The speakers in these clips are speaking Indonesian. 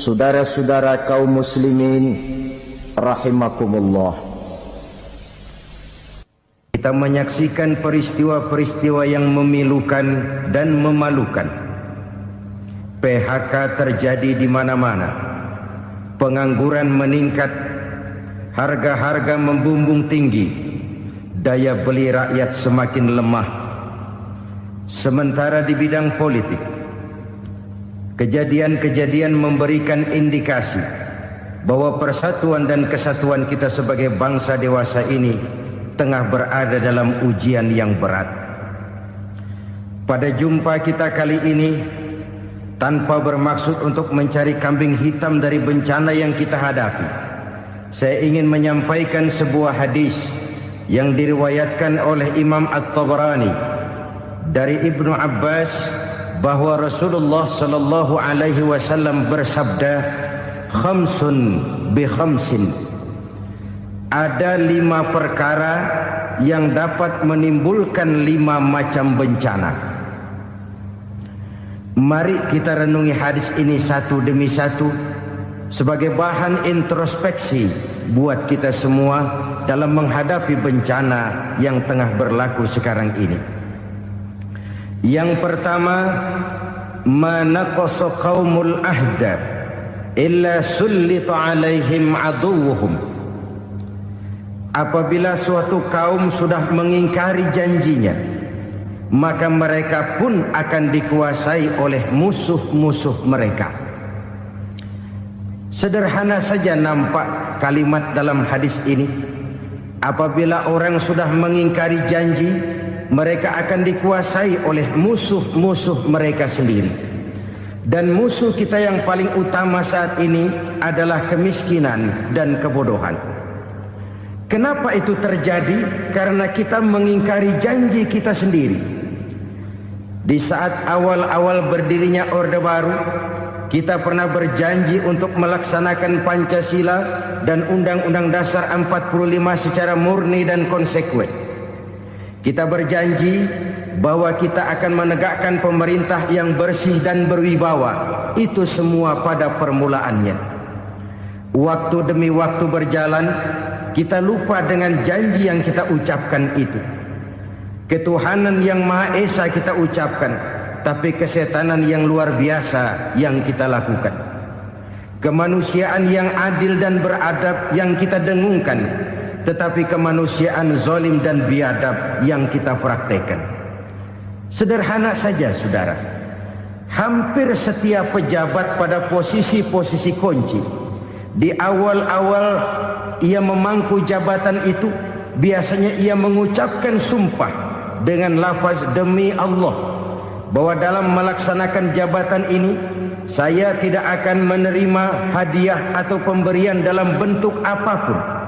Saudara-saudara kaum muslimin rahimakumullah, kita menyaksikan peristiwa-peristiwa yang memilukan dan memalukan. PHK terjadi di mana-mana, pengangguran meningkat, harga-harga membumbung tinggi, daya beli rakyat semakin lemah. Sementara di bidang politik, kejadian-kejadian memberikan indikasi bahwa persatuan dan kesatuan kita sebagai bangsa dewasa ini tengah berada dalam ujian yang berat. Pada jumpa kita kali ini, tanpa bermaksud untuk mencari kambing hitam dari bencana yang kita hadapi, saya ingin menyampaikan sebuah hadis yang diriwayatkan oleh Imam At-Tabarani dari Ibnu Abbas bahwa Rasulullah sallallahu alaihi wasallam bersabda, khamsun bi khamsin, ada 5 perkara yang dapat menimbulkan 5 macam bencana. Mari kita renungi hadis ini satu demi satu sebagai bahan introspeksi buat kita semua dalam menghadapi bencana yang tengah berlaku sekarang ini. Yang pertama, manaqasa qaumul ahda illa sullita alaihim aduwwuhum. Apabila suatu kaum sudah mengingkari janjinya, maka mereka pun akan dikuasai oleh musuh-musuh mereka. Sederhana saja nampak kalimat dalam hadis ini. Apabila orang sudah mengingkari janji, mereka akan dikuasai oleh musuh-musuh mereka sendiri. Dan musuh kita yang paling utama saat ini adalah kemiskinan dan kebodohan. Kenapa itu terjadi? Karena kita mengingkari janji kita sendiri. Di saat awal-awal berdirinya Orde Baru, kita pernah berjanji untuk melaksanakan Pancasila dan Undang-Undang Dasar 45 secara murni dan konsekuen. Kita berjanji bahwa kita akan menegakkan pemerintah yang bersih dan berwibawa. Itu semua pada permulaannya. Waktu demi waktu berjalan, kita lupa dengan janji yang kita ucapkan itu. Ketuhanan yang Maha Esa kita ucapkan, tapi kesetanan yang luar biasa yang kita lakukan. Kemanusiaan yang adil dan beradab yang kita dengungkan, tetapi kemanusiaan zalim dan biadab yang kita praktekkan. Sederhana saja saudara, hampir setiap pejabat pada posisi-posisi kunci, di awal-awal ia memangku jabatan itu, biasanya ia mengucapkan sumpah dengan lafaz demi Allah, bahwa dalam melaksanakan jabatan ini saya tidak akan menerima hadiah atau pemberian dalam bentuk apapun.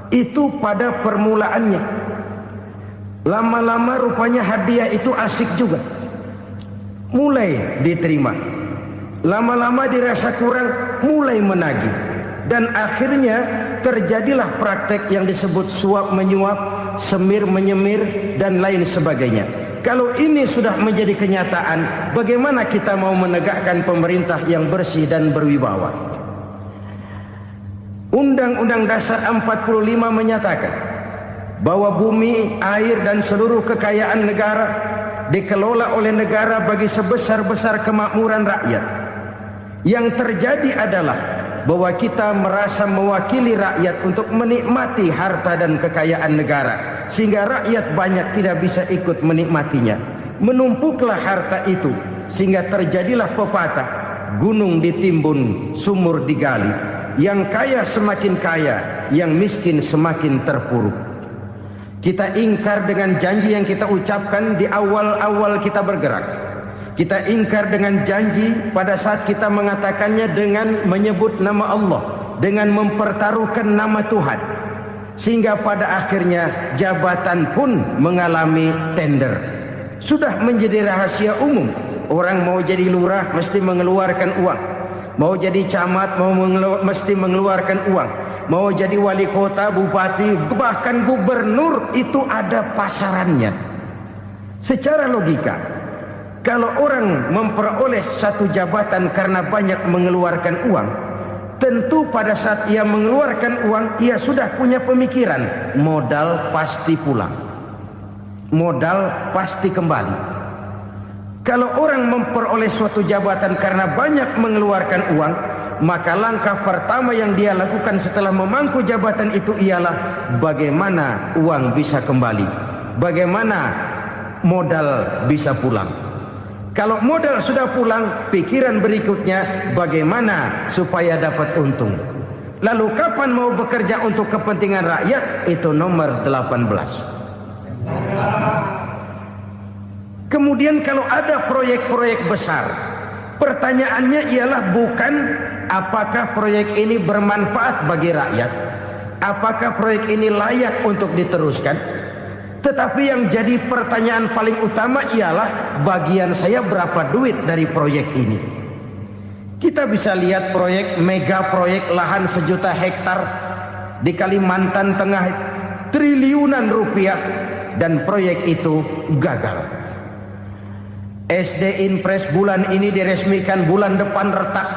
Itu pada permulaannya. Lama-lama rupanya hadiah itu asik juga, mulai diterima. Lama-lama dirasa kurang, mulai menagih. Dan akhirnya terjadilah praktek yang disebut suap menyuap, semir menyemir, dan lain sebagainya. Kalau ini sudah menjadi kenyataan, bagaimana kita mau menegakkan pemerintah yang bersih dan berwibawa? Undang-Undang Dasar 45 menyatakan bahwa bumi, air, dan seluruh kekayaan negara dikelola oleh negara bagi sebesar-besar kemakmuran rakyat. Yang terjadi adalah bahwa kita merasa mewakili rakyat untuk menikmati harta dan kekayaan negara, sehingga rakyat banyak tidak bisa ikut menikmatinya. Menumpuklah harta itu sehingga terjadilah pepatah, gunung ditimbun, sumur digali. Yang kaya semakin kaya, yang miskin semakin terpuruk. Kita ingkar dengan janji yang kita ucapkan di awal-awal kita bergerak. Kita ingkar dengan janji pada saat kita mengatakannya dengan menyebut nama Allah, dengan mempertaruhkan nama Tuhan. Sehingga pada akhirnya jabatan pun mengalami tender. Sudah menjadi rahasia umum. Orang mau jadi lurah mesti mengeluarkan uang. Mau jadi camat mesti mengeluarkan uang. Mau jadi wali kota, bupati, bahkan gubernur, itu ada pasarannya. Secara logika, Kalau orang memperoleh satu jabatan karena banyak mengeluarkan uang, tentu pada saat ia mengeluarkan uang, ia sudah punya pemikiran, modal pasti pulang, modal pasti kembali. Kalau orang memperoleh suatu jabatan karena banyak mengeluarkan uang, maka langkah pertama yang dia lakukan setelah memangku jabatan itu ialah bagaimana uang bisa kembali, bagaimana modal bisa pulang. Kalau modal sudah pulang, pikiran berikutnya bagaimana supaya dapat untung. Lalu kapan mau bekerja untuk kepentingan rakyat? Itu nomor 18. Kemudian kalau ada proyek-proyek besar, pertanyaannya ialah bukan apakah proyek ini bermanfaat bagi rakyat, apakah proyek ini layak untuk diteruskan, tetapi yang jadi pertanyaan paling utama ialah bagian saya berapa duit dari proyek ini. Kita bisa lihat proyek, mega proyek lahan 1 juta hektar di Kalimantan Tengah, triliunan rupiah, dan proyek itu gagal. SD Impres bulan ini diresmikan, bulan depan retak.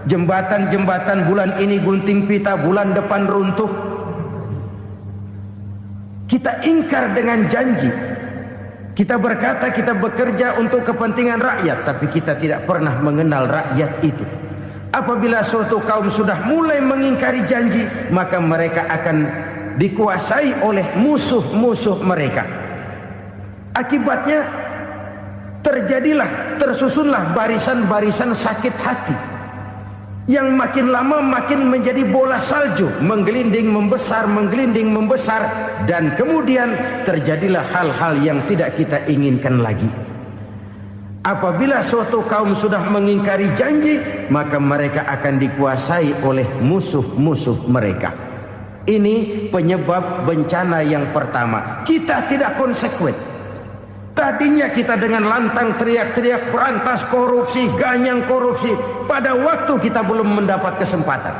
Jembatan-jembatan bulan ini gunting pita, bulan depan runtuh. Kita ingkar dengan janji. Kita berkata kita bekerja untuk kepentingan rakyat, tapi kita tidak pernah mengenal rakyat itu. Apabila suatu kaum sudah mulai mengingkari janji, maka mereka akan dikuasai oleh musuh-musuh mereka. Akibatnya tersusunlah barisan-barisan sakit hati yang makin lama makin menjadi bola salju, menggelinding membesar, dan kemudian terjadilah hal-hal yang tidak kita inginkan lagi. Apabila suatu kaum sudah mengingkari janji, maka mereka akan dikuasai oleh musuh-musuh mereka. Ini penyebab bencana yang pertama. Kita tidak konsekuen. Tadinya kita dengan lantang teriak-teriak berantas korupsi, ganyang korupsi. Pada waktu kita belum mendapat kesempatan.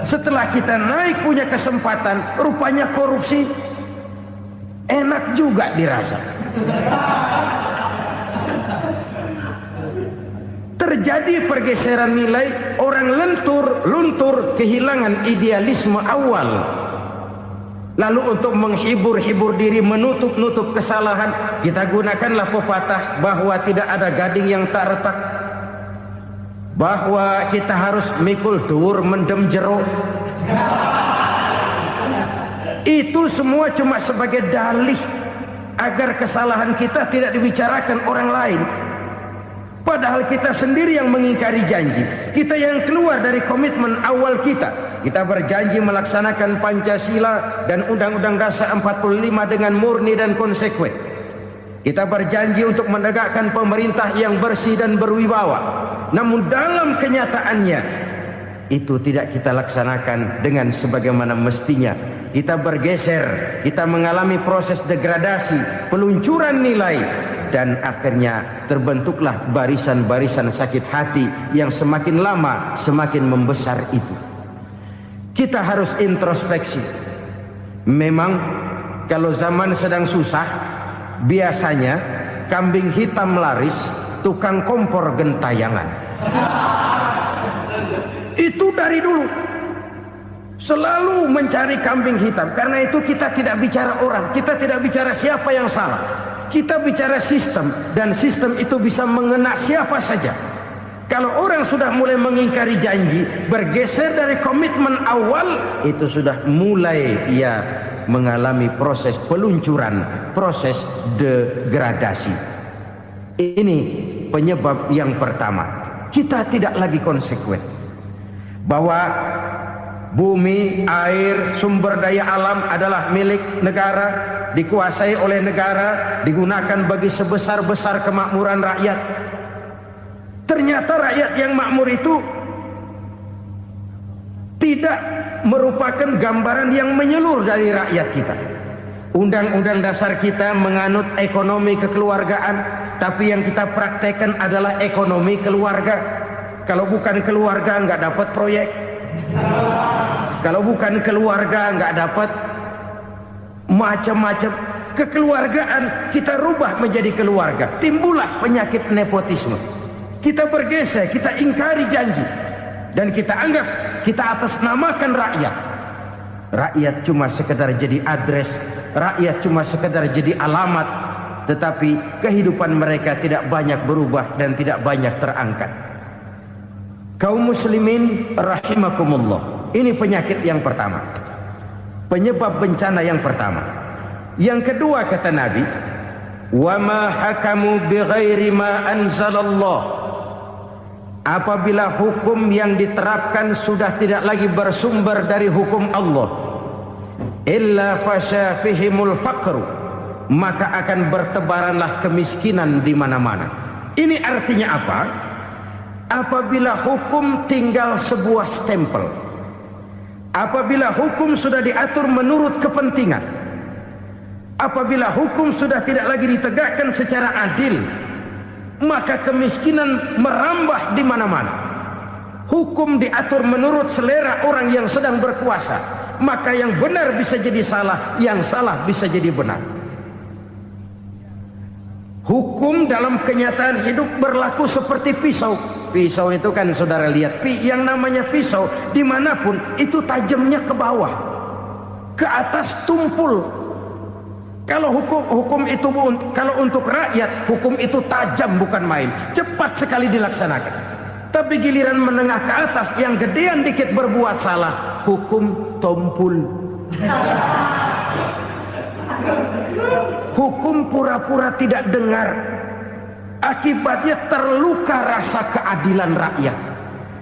Setelah kita naik punya kesempatan, rupanya korupsi enak juga dirasa. Terjadi pergeseran nilai, orang luntur, kehilangan idealisme awal. Lalu untuk menghibur diri, menutup kesalahan, kita gunakanlah pepatah bahwa tidak ada gading yang tak retak, bahwa kita harus mikul dhuwur mendem jero. Itu semua cuma sebagai dalih agar kesalahan kita tidak dibicarakan orang lain. Padahal kita sendiri yang mengingkari janji. Kita yang keluar dari komitmen awal kita. Kita berjanji melaksanakan Pancasila dan Undang-Undang Dasar 45 dengan murni dan konsekuen. Kita berjanji untuk menegakkan pemerintah yang bersih dan berwibawa. Namun dalam kenyataannya itu tidak kita laksanakan dengan sebagaimana mestinya. Kita bergeser, kita mengalami proses degradasi, peluncuran nilai, dan akhirnya terbentuklah barisan-barisan sakit hati yang semakin lama semakin membesar itu. Kita harus introspeksi. Memang kalau zaman sedang susah, biasanya kambing hitam laris, tukang kompor gentayangan. Itu dari dulu selalu mencari kambing hitam. Karena itu kita tidak bicara orang, kita tidak bicara siapa yang salah, kita bicara sistem, dan sistem itu bisa mengena siapa saja. Kalau orang sudah mulai mengingkari janji, bergeser dari komitmen awal, itu sudah mulai ia mengalami proses peluncuran, proses degradasi. Ini penyebab yang pertama. Kita tidak lagi konsekuen bahwa bumi, air, sumber daya alam adalah milik negara, dikuasai oleh negara, digunakan bagi sebesar-besar kemakmuran rakyat. Ternyata rakyat yang makmur itu tidak merupakan gambaran yang menyeluruh dari rakyat kita. Undang-undang dasar kita menganut ekonomi kekeluargaan, tapi yang kita praktekkan adalah ekonomi keluarga. Kalau bukan keluarga nggak dapat proyek. Kalau bukan keluarga nggak dapat macam-macam. kekeluargaan kita rubah menjadi keluarga, timbullah penyakit nepotisme. Kita bergeser, kita ingkari janji, dan kita anggap kita atasnamakan rakyat. Rakyat cuma sekedar jadi adres, rakyat cuma sekedar jadi alamat, tetapi kehidupan mereka tidak banyak berubah dan tidak banyak terangkat. Kaum muslimin rahimakumullah, ini penyakit yang pertama, penyebab bencana yang pertama. Yang kedua kata Nabi, wa ma hakamu bighairi ma anzalallah. Apabila hukum yang diterapkan sudah tidak lagi bersumber dari hukum Allah, illa fasha fihimul faqru, maka akan bertebaranlah kemiskinan di mana-mana. Ini artinya apa? Apabila hukum tinggal sebuah stempel, apabila hukum sudah diatur menurut kepentingan, apabila hukum sudah tidak lagi ditegakkan secara adil, maka kemiskinan merambah di mana-mana. Hukum diatur menurut selera orang yang sedang berkuasa, maka yang benar bisa jadi salah, yang salah bisa jadi benar. Hukum dalam kenyataan hidup berlaku seperti pisau. Pisau itu kan saudara lihat, yang namanya pisau dimanapun itu tajamnya ke bawah, ke atas tumpul. Kalau hukum itu, kalau untuk rakyat, hukum itu tajam bukan main, cepat sekali dilaksanakan. Tapi giliran menengah ke atas, yang gedean dikit berbuat salah, hukum tumpul. Hukum pura-pura tidak dengar. Akibatnya terluka rasa keadilan rakyat.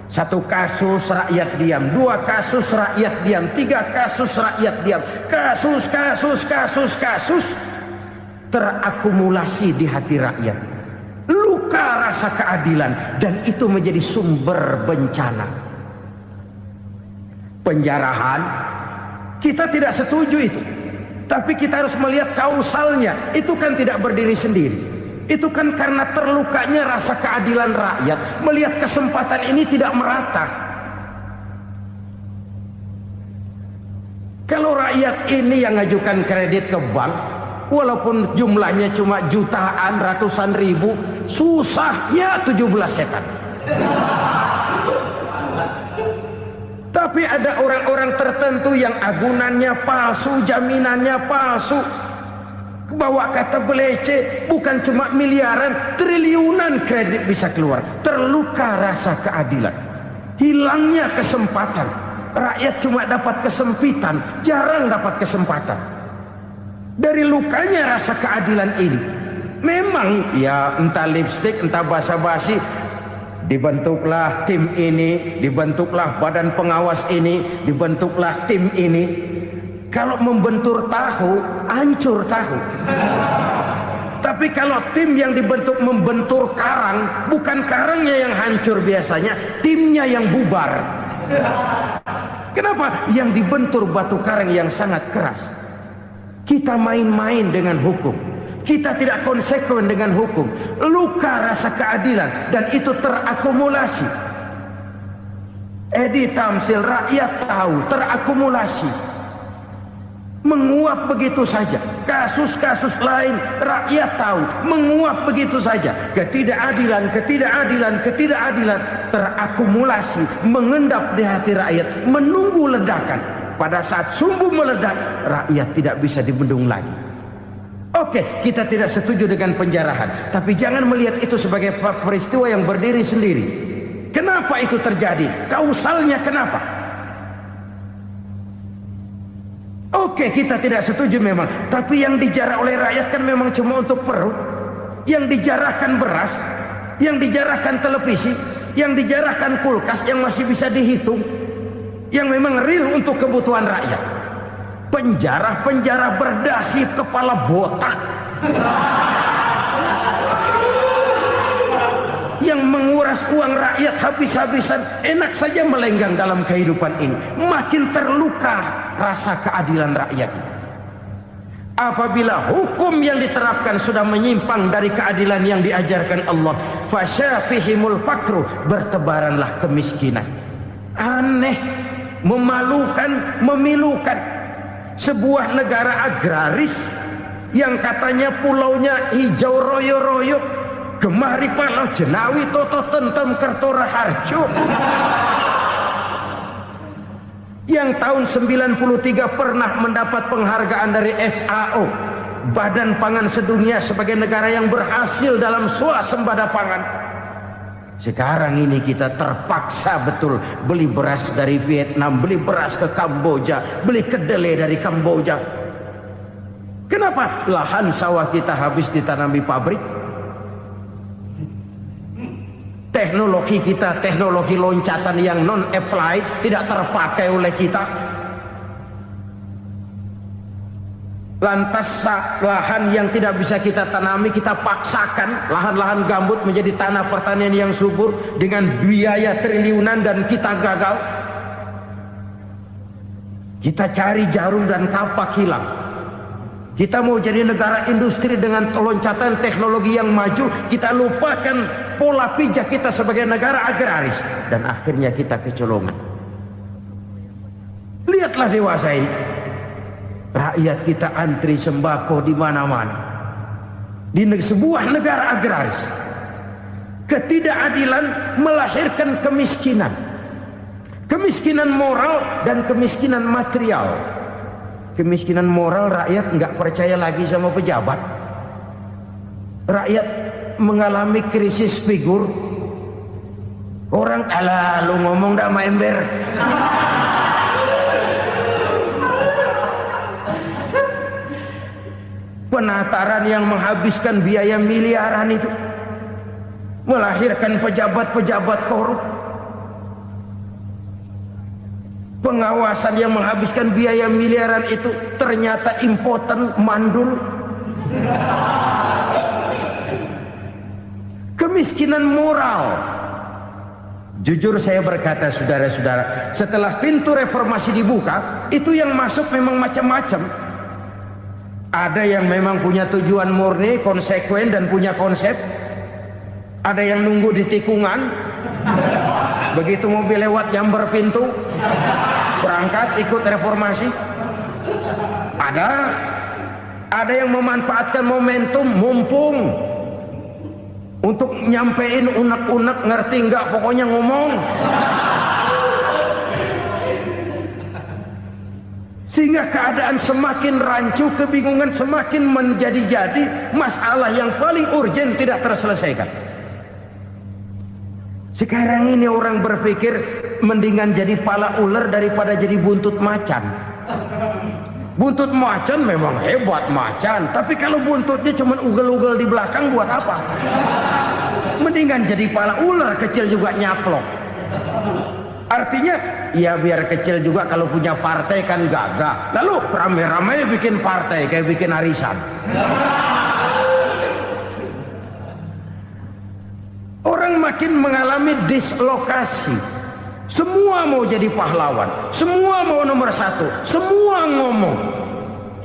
Satu kasus rakyat diam, dua kasus rakyat diam, tiga kasus rakyat diam. Kasus terakumulasi di hati rakyat. Luka rasa keadilan, dan itu menjadi sumber bencana. Penjarahan, kita tidak setuju itu. Tapi kita harus melihat kausalnya. Itu kan tidak berdiri sendiri. Itu kan karena terlukanya rasa keadilan rakyat, melihat kesempatan ini tidak merata. Kalau rakyat ini yang ngajukan kredit ke bank, walaupun jumlahnya cuma jutaan, ratusan ribu, susahnya 17 setan. Tapi ada orang-orang tertentu yang agunannya palsu, jaminannya palsu, bawa kata belece, bukan cuma miliaran, triliunan kredit bisa keluar. Terluka rasa keadilan, hilangnya kesempatan. Rakyat cuma dapat kesempitan, jarang dapat kesempatan. Dari lukanya rasa keadilan ini, memang ya entah lipstick, entah basa-basi, dibentuklah tim ini, dibentuklah badan pengawas ini, dibentuklah tim ini. Kalau membentur tahu, hancur tahu. Tapi kalau tim yang dibentuk membentur karang, bukan karangnya yang hancur biasanya, timnya yang bubar. Kenapa? Yang dibentur batu karang yang sangat keras. Kita main-main dengan hukum, kita tidak konsekuen dengan hukum. Luka rasa keadilan, dan itu terakumulasi. Edi Tamsil, rakyat tahu, terakumulasi, menguap begitu saja. Kasus-kasus lain rakyat tahu, menguap begitu saja. Ketidakadilan terakumulasi, mengendap di hati rakyat, menunggu ledakan. Pada saat sumbu meledak, rakyat tidak bisa dibendung lagi. Oke, kita tidak setuju dengan penjarahan, tapi jangan melihat itu sebagai peristiwa yang berdiri sendiri. Kenapa itu terjadi? Kausalnya kenapa? Oke, kita tidak setuju memang, tapi yang dijarah oleh rakyat kan memang cuma untuk perut. Yang dijarahkan beras, yang dijarahkan televisi, yang dijarahkan kulkas yang masih bisa dihitung, yang memang real untuk kebutuhan rakyat. Penjara-penjara berdasi kepala botak yang menguras uang rakyat habis-habisan, enak saja melenggang dalam kehidupan ini. Makin terluka rasa keadilan rakyat. Apabila hukum yang diterapkan sudah menyimpang dari keadilan yang diajarkan Allah, fasyafihimul fakru, bertebaranlah kemiskinan. Aneh, memalukan, memilukan. Sebuah negara agraris yang katanya pulaunya hijau royo-royo, gemari palau jenawi toto tentem kertora harjo, yang tahun 93 pernah mendapat penghargaan dari FAO, Badan Pangan Sedunia, sebagai negara yang berhasil dalam swasembada pangan. Sekarang ini kita terpaksa betul beli beras dari Vietnam, beli beras ke Kamboja, beli kedelai dari Kamboja. Kenapa? Lahan sawah kita habis ditanami pabrik. Teknologi kita, teknologi loncatan yang non-applied, tidak terpakai oleh kita. Lantas lahan yang tidak bisa kita tanami, kita paksakan lahan-lahan gambut menjadi tanah pertanian yang subur dengan biaya triliunan, dan kita gagal. Kita cari jarum dan kapak hilang. Kita mau jadi negara industri dengan loncatan teknologi yang maju, kita lupakan pola pijak kita sebagai negara agraris, dan akhirnya kita kecolongan. Lihatlah dewasa ini, rakyat kita antri sembako di mana-mana. Di sebuah negara agraris, ketidakadilan melahirkan kemiskinan, kemiskinan moral dan kemiskinan material. Kemiskinan moral, rakyat nggak percaya lagi sama pejabat. Rakyat mengalami krisis figur. Orang alah lu ngomong dah sama ember. Penataran yang menghabiskan biaya miliaran itu melahirkan pejabat-pejabat korup. Pengawasan yang menghabiskan biaya miliaran itu ternyata impoten, mandul. Kemiskinan moral. Jujur saya berkata, saudara-saudara, setelah pintu reformasi dibuka, itu yang masuk memang macam-macam. Ada yang memang punya tujuan murni, konsekuen dan punya konsep. Ada yang nunggu di tikungan, begitu mobil lewat nyamber pintu, berangkat ikut reformasi. Ada yang memanfaatkan momentum, mumpung, untuk nyampein unek-unek, ngerti nggak, pokoknya ngomong. Sehingga keadaan semakin rancu, kebingungan semakin menjadi-jadi, masalah yang paling urgen tidak terselesaikan. Sekarang ini orang berpikir mendingan jadi pala ular daripada jadi buntut macan. Buntut macan memang hebat macan, tapi kalau buntutnya cuma ugel-ugel di belakang buat apa? Mendingan jadi pala ular, kecil juga nyaplok. Artinya ya biar kecil juga kalau punya partai kan gagah. Lalu rame-rame bikin partai kayak bikin arisan. Orang makin mengalami dislokasi. Semua mau jadi pahlawan, semua mau nomor satu, semua ngomong.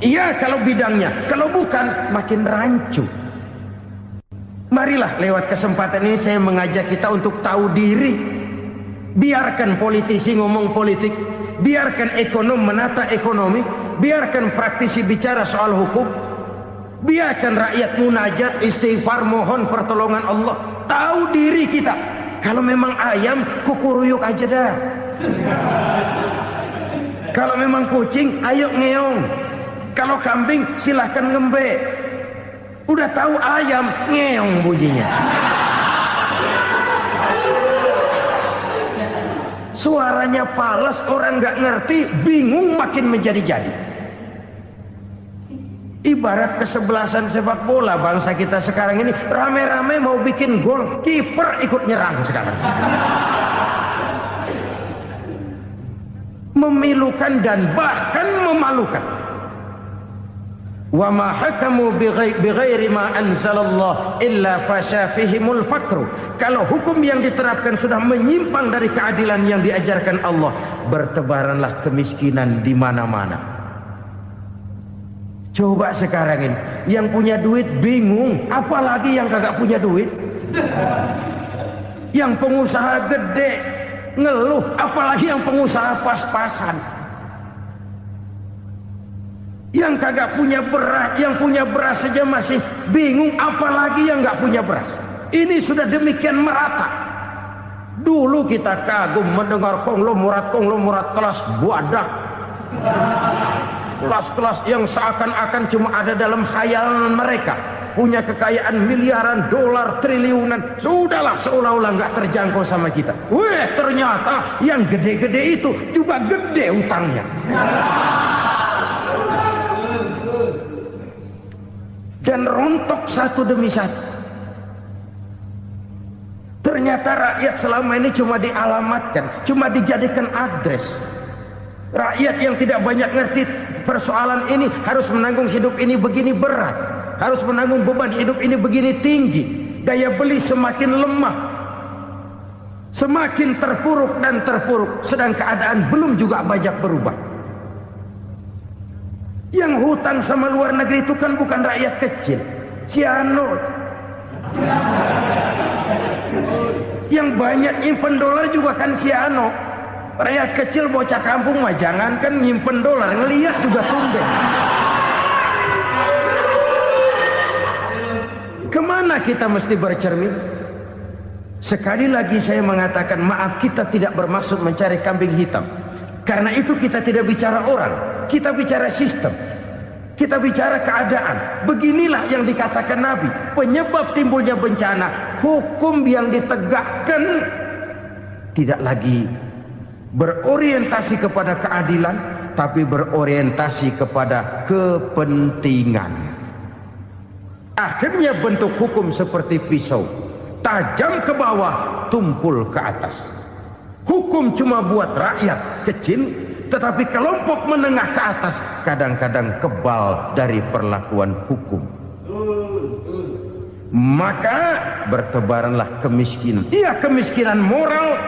Iya kalau bidangnya, kalau bukan makin rancu. Marilah lewat kesempatan ini saya mengajak kita untuk tahu diri. Biarkan politisi ngomong politik, biarkan ekonom menata ekonomi, biarkan praktisi bicara soal hukum, biarkan rakyat munajat, istighfar, mohon pertolongan Allah. Tahu diri kita. Kalau memang ayam, kukuruyuk aja dah. Kalau memang kucing, ayo ngeong. Kalau kambing, silahkan ngembe. Udah tahu ayam, ngeong bunyinya. Suaranya palas, orang nggak ngerti, bingung, makin menjadi-jadi. Ibarat kesebelasan sepak bola bangsa kita sekarang ini, rame-rame mau bikin gol, kiper ikut nyerang sekarang. Memilukan dan bahkan memalukan. Wa ma hakamu bighairi ma anzalallah illa fasyafihimul fakru. Kalau hukum yang diterapkan sudah menyimpang dari keadilan yang diajarkan Allah, bertebaranlah kemiskinan di mana-mana. Coba sekarang ini, yang punya duit bingung, apalagi yang kagak punya duit. Yang pengusaha gede ngeluh, apalagi yang pengusaha pas-pasan. Yang kagak punya beras, yang punya beras saja masih bingung, apalagi yang nggak punya beras. Ini sudah demikian merata. Dulu kita kagum mendengar konglomerat kelas buadah, kelas-kelas yang seakan-akan cuma ada dalam khayalan mereka, punya kekayaan miliaran dolar, triliunan. Sudahlah, seolah-olah nggak terjangkau sama kita. Weh, ternyata yang gede-gede itu juga gede utangnya. Dan rontok satu demi satu. Ternyata rakyat selama ini cuma dialamatkan, cuma dijadikan address. Rakyat yang tidak banyak ngerti persoalan ini harus menanggung hidup ini begini berat, harus menanggung beban hidup ini begini tinggi. Daya beli semakin lemah, semakin terpuruk dan terpuruk, sedang keadaan belum juga banyak berubah. Yang hutang sama luar negeri itu kan bukan rakyat kecil, Ciano. Yang banyak nyimpen dolar juga kan Ciano. Rakyat kecil bocah kampung mah jangankan nyimpen dolar, ngelihat juga tumben. Kemana kita mesti bercermin? Sekali lagi saya mengatakan, maaf, kita tidak bermaksud mencari kambing hitam. Karena itu kita tidak bicara orang, kita bicara sistem, kita bicara keadaan. Beginilah yang dikatakan Nabi, penyebab timbulnya bencana, hukum yang ditegakkan tidak lagi berorientasi kepada keadilan, tapi berorientasi kepada kepentingan. Akhirnya bentuk hukum seperti pisau, tajam ke bawah, tumpul ke atas. Hukum cuma buat rakyat kecil, tetapi kelompok menengah ke atas kadang-kadang kebal dari perlakuan hukum. Maka bertebaranlah kemiskinan. Iya, kemiskinan moral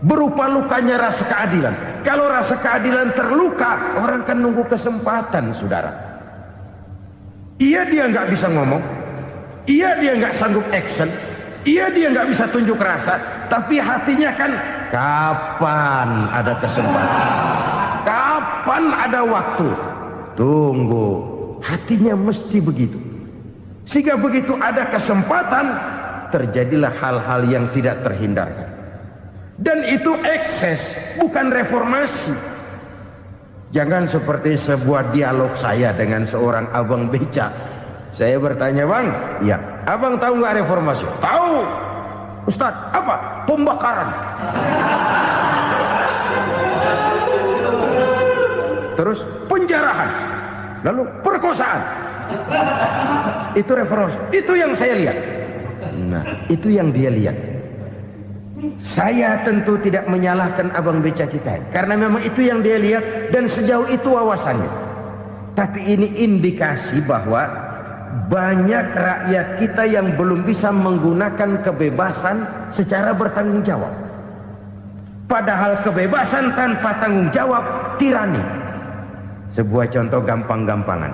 berupa lukanya rasa keadilan. Kalau rasa keadilan terluka, orang kan nunggu kesempatan, saudara. Iya, dia nggak bisa ngomong. Iya, dia nggak sanggup action. Iya, dia nggak bisa tunjuk rasa, tapi hatinya kan, kapan ada kesempatan, kapan ada waktu, tunggu. Hatinya mesti begitu. Sehingga begitu ada kesempatan, terjadilah hal-hal yang tidak terhindarkan. Dan itu ekses, bukan reformasi. Jangan seperti sebuah dialog saya dengan seorang abang beca. Saya bertanya, bang, ya, abang tahu nggak reformasi? Tahu. Ustadz, apa? Pembakaran. Terus penjarahan. Lalu perkosaan. Itu reformasi. Itu yang saya lihat. Nah, itu yang dia lihat. Saya tentu tidak menyalahkan abang beca kita, karena memang itu yang dia lihat dan sejauh itu wawasannya. Tapi ini indikasi bahwa banyak rakyat kita yang belum bisa menggunakan kebebasan secara bertanggung jawab. Padahal kebebasan tanpa tanggung jawab tirani. Sebuah contoh gampang-gampangan.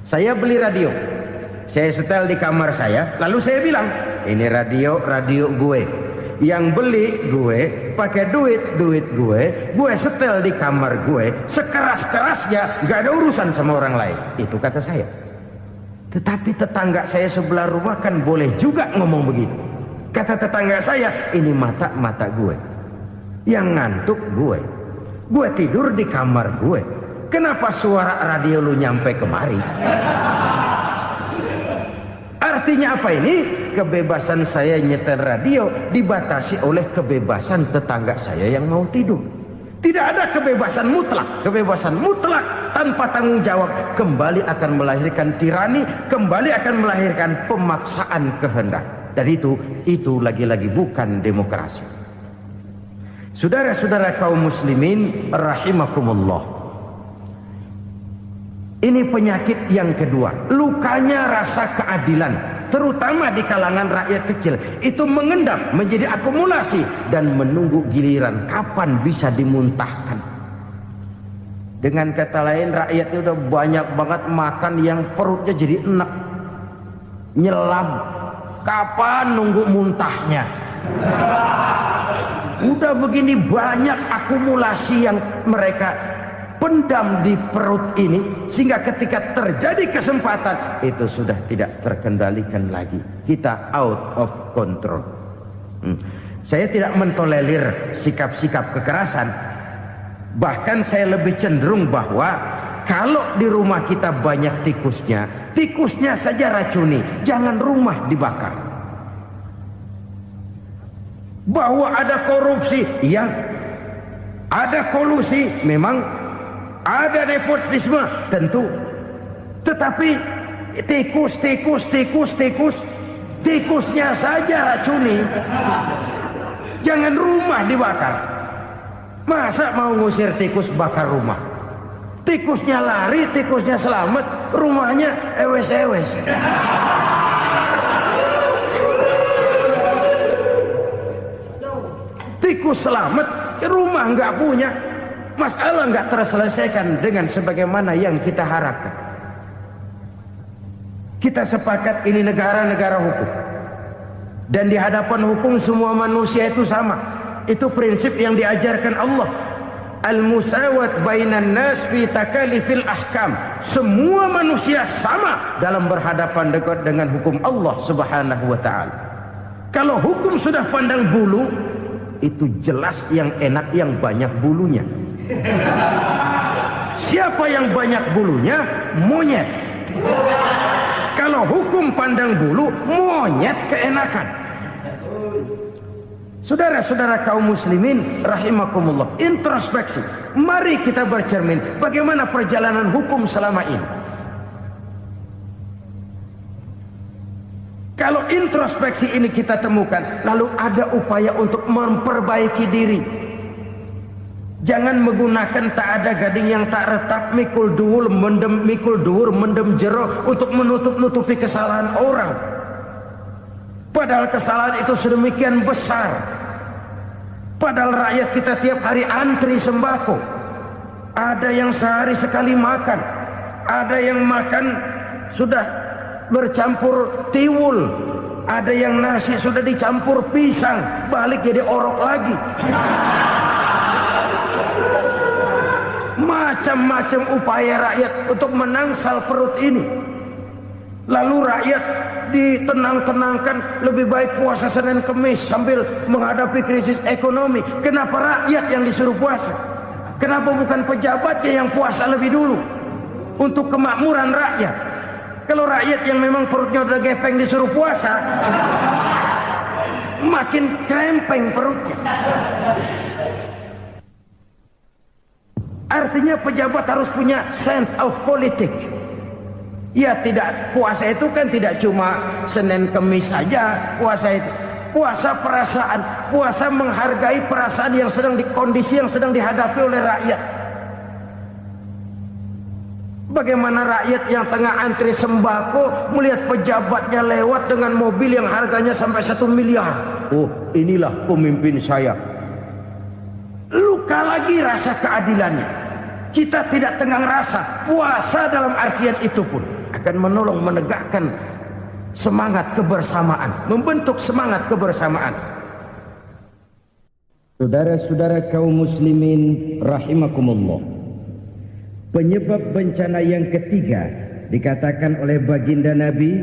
Saya beli radio, saya setel di kamar saya, lalu saya bilang, ini radio gue. Yang beli gue, pakai duit gue setel di kamar gue, sekeras-kerasnya, gak ada urusan sama orang lain. Itu kata saya. Tetapi tetangga saya sebelah rumah kan boleh juga ngomong begitu. Kata tetangga saya, ini mata gue, yang ngantuk gue tidur di kamar gue. Kenapa suara radio lu nyampe kemari? Artinya apa ini? Kebebasan saya nyetel radio dibatasi oleh kebebasan tetangga saya yang mau tidur. Tidak ada kebebasan mutlak. Kebebasan mutlak tanpa tanggung jawab kembali akan melahirkan tirani, kembali akan melahirkan pemaksaan kehendak. Dan itu lagi-lagi bukan demokrasi. Saudara-saudara kaum muslimin rahimakumullah. Ini penyakit yang kedua, lukanya rasa keadilan, terutama di kalangan rakyat kecil. Itu mengendap menjadi akumulasi dan menunggu giliran kapan bisa dimuntahkan. Dengan kata lain, rakyatnya udah banyak banget makan yang perutnya jadi enak, nyelam. Kapan nunggu muntahnya? Udah begini banyak akumulasi yang mereka terpendam di perut ini, sehingga ketika terjadi kesempatan itu sudah tidak terkendalikan lagi. Kita out of control. Saya tidak mentolerir sikap-sikap kekerasan. Bahkan saya lebih cenderung bahwa kalau di rumah kita banyak tikusnya, tikusnya saja racuni, jangan rumah dibakar. Bahwa ada korupsi, iya. Ada kolusi, memang. Ada nepotisme, tentu. Tetapi tikusnya saja racuni. Jangan rumah dibakar. Masa mau ngusir tikus bakar rumah? Tikusnya lari, tikusnya selamat, rumahnya ewes-ewes. Tikus selamat, rumah nggak punya. Masalah nggak terselesaikan dengan sebagaimana yang kita harapkan. Kita sepakat ini negara hukum. Dan di hadapan hukum semua manusia itu sama. Itu prinsip yang diajarkan Allah. Al-musawat bainan nas fi takalifil ahkam. Semua manusia sama dalam berhadapan dengan hukum Allah Subhanahu wa taala. Kalau hukum sudah pandang bulu, itu jelas yang enak yang banyak bulunya. Siapa yang banyak bulunya? Monyet. Kalau hukum pandang bulu, monyet keenakan. Saudara-saudara kaum muslimin rahimakumullah, introspeksi. Mari kita bercermin bagaimana perjalanan hukum selama ini. Kalau introspeksi ini kita temukan, lalu ada upaya untuk memperbaiki diri. Jangan menggunakan tak ada gading yang tak retak, mikul duwur mendem jero untuk menutup-nutupi kesalahan orang. Padahal kesalahan itu sedemikian besar. Padahal rakyat kita tiap hari antri sembako. Ada yang sehari sekali makan. Ada yang makan sudah bercampur tiwul. Ada yang nasi sudah dicampur pisang, balik jadi orok lagi. Macam-macam upaya rakyat untuk menangsal perut ini. Lalu rakyat ditenang-tenangkan, lebih baik puasa Senin Kemis sambil menghadapi krisis ekonomi. Kenapa rakyat yang disuruh puasa? Kenapa bukan pejabatnya yang puasa lebih dulu untuk kemakmuran rakyat? Kalau rakyat yang memang perutnya udah gepeng disuruh puasa, makin krempeng perutnya. Artinya pejabat harus punya sense of politik. Ya, tidak, puasa itu kan tidak cuma Senin Kemis saja. Puasa itu puasa perasaan, puasa menghargai perasaan yang sedang kondisi yang sedang dihadapi oleh rakyat. Bagaimana rakyat yang tengah antri sembako melihat pejabatnya lewat dengan mobil yang harganya sampai 1 miliar. Oh, inilah pemimpin saya. Luka lagi rasa keadilannya. Kita tidak tenggang rasa. Puasa dalam artian itu pun akan menolong menegakkan semangat kebersamaan, membentuk semangat kebersamaan. Saudara-saudara kaum muslimin rahimakumullah, penyebab bencana yang ketiga dikatakan oleh baginda Nabi,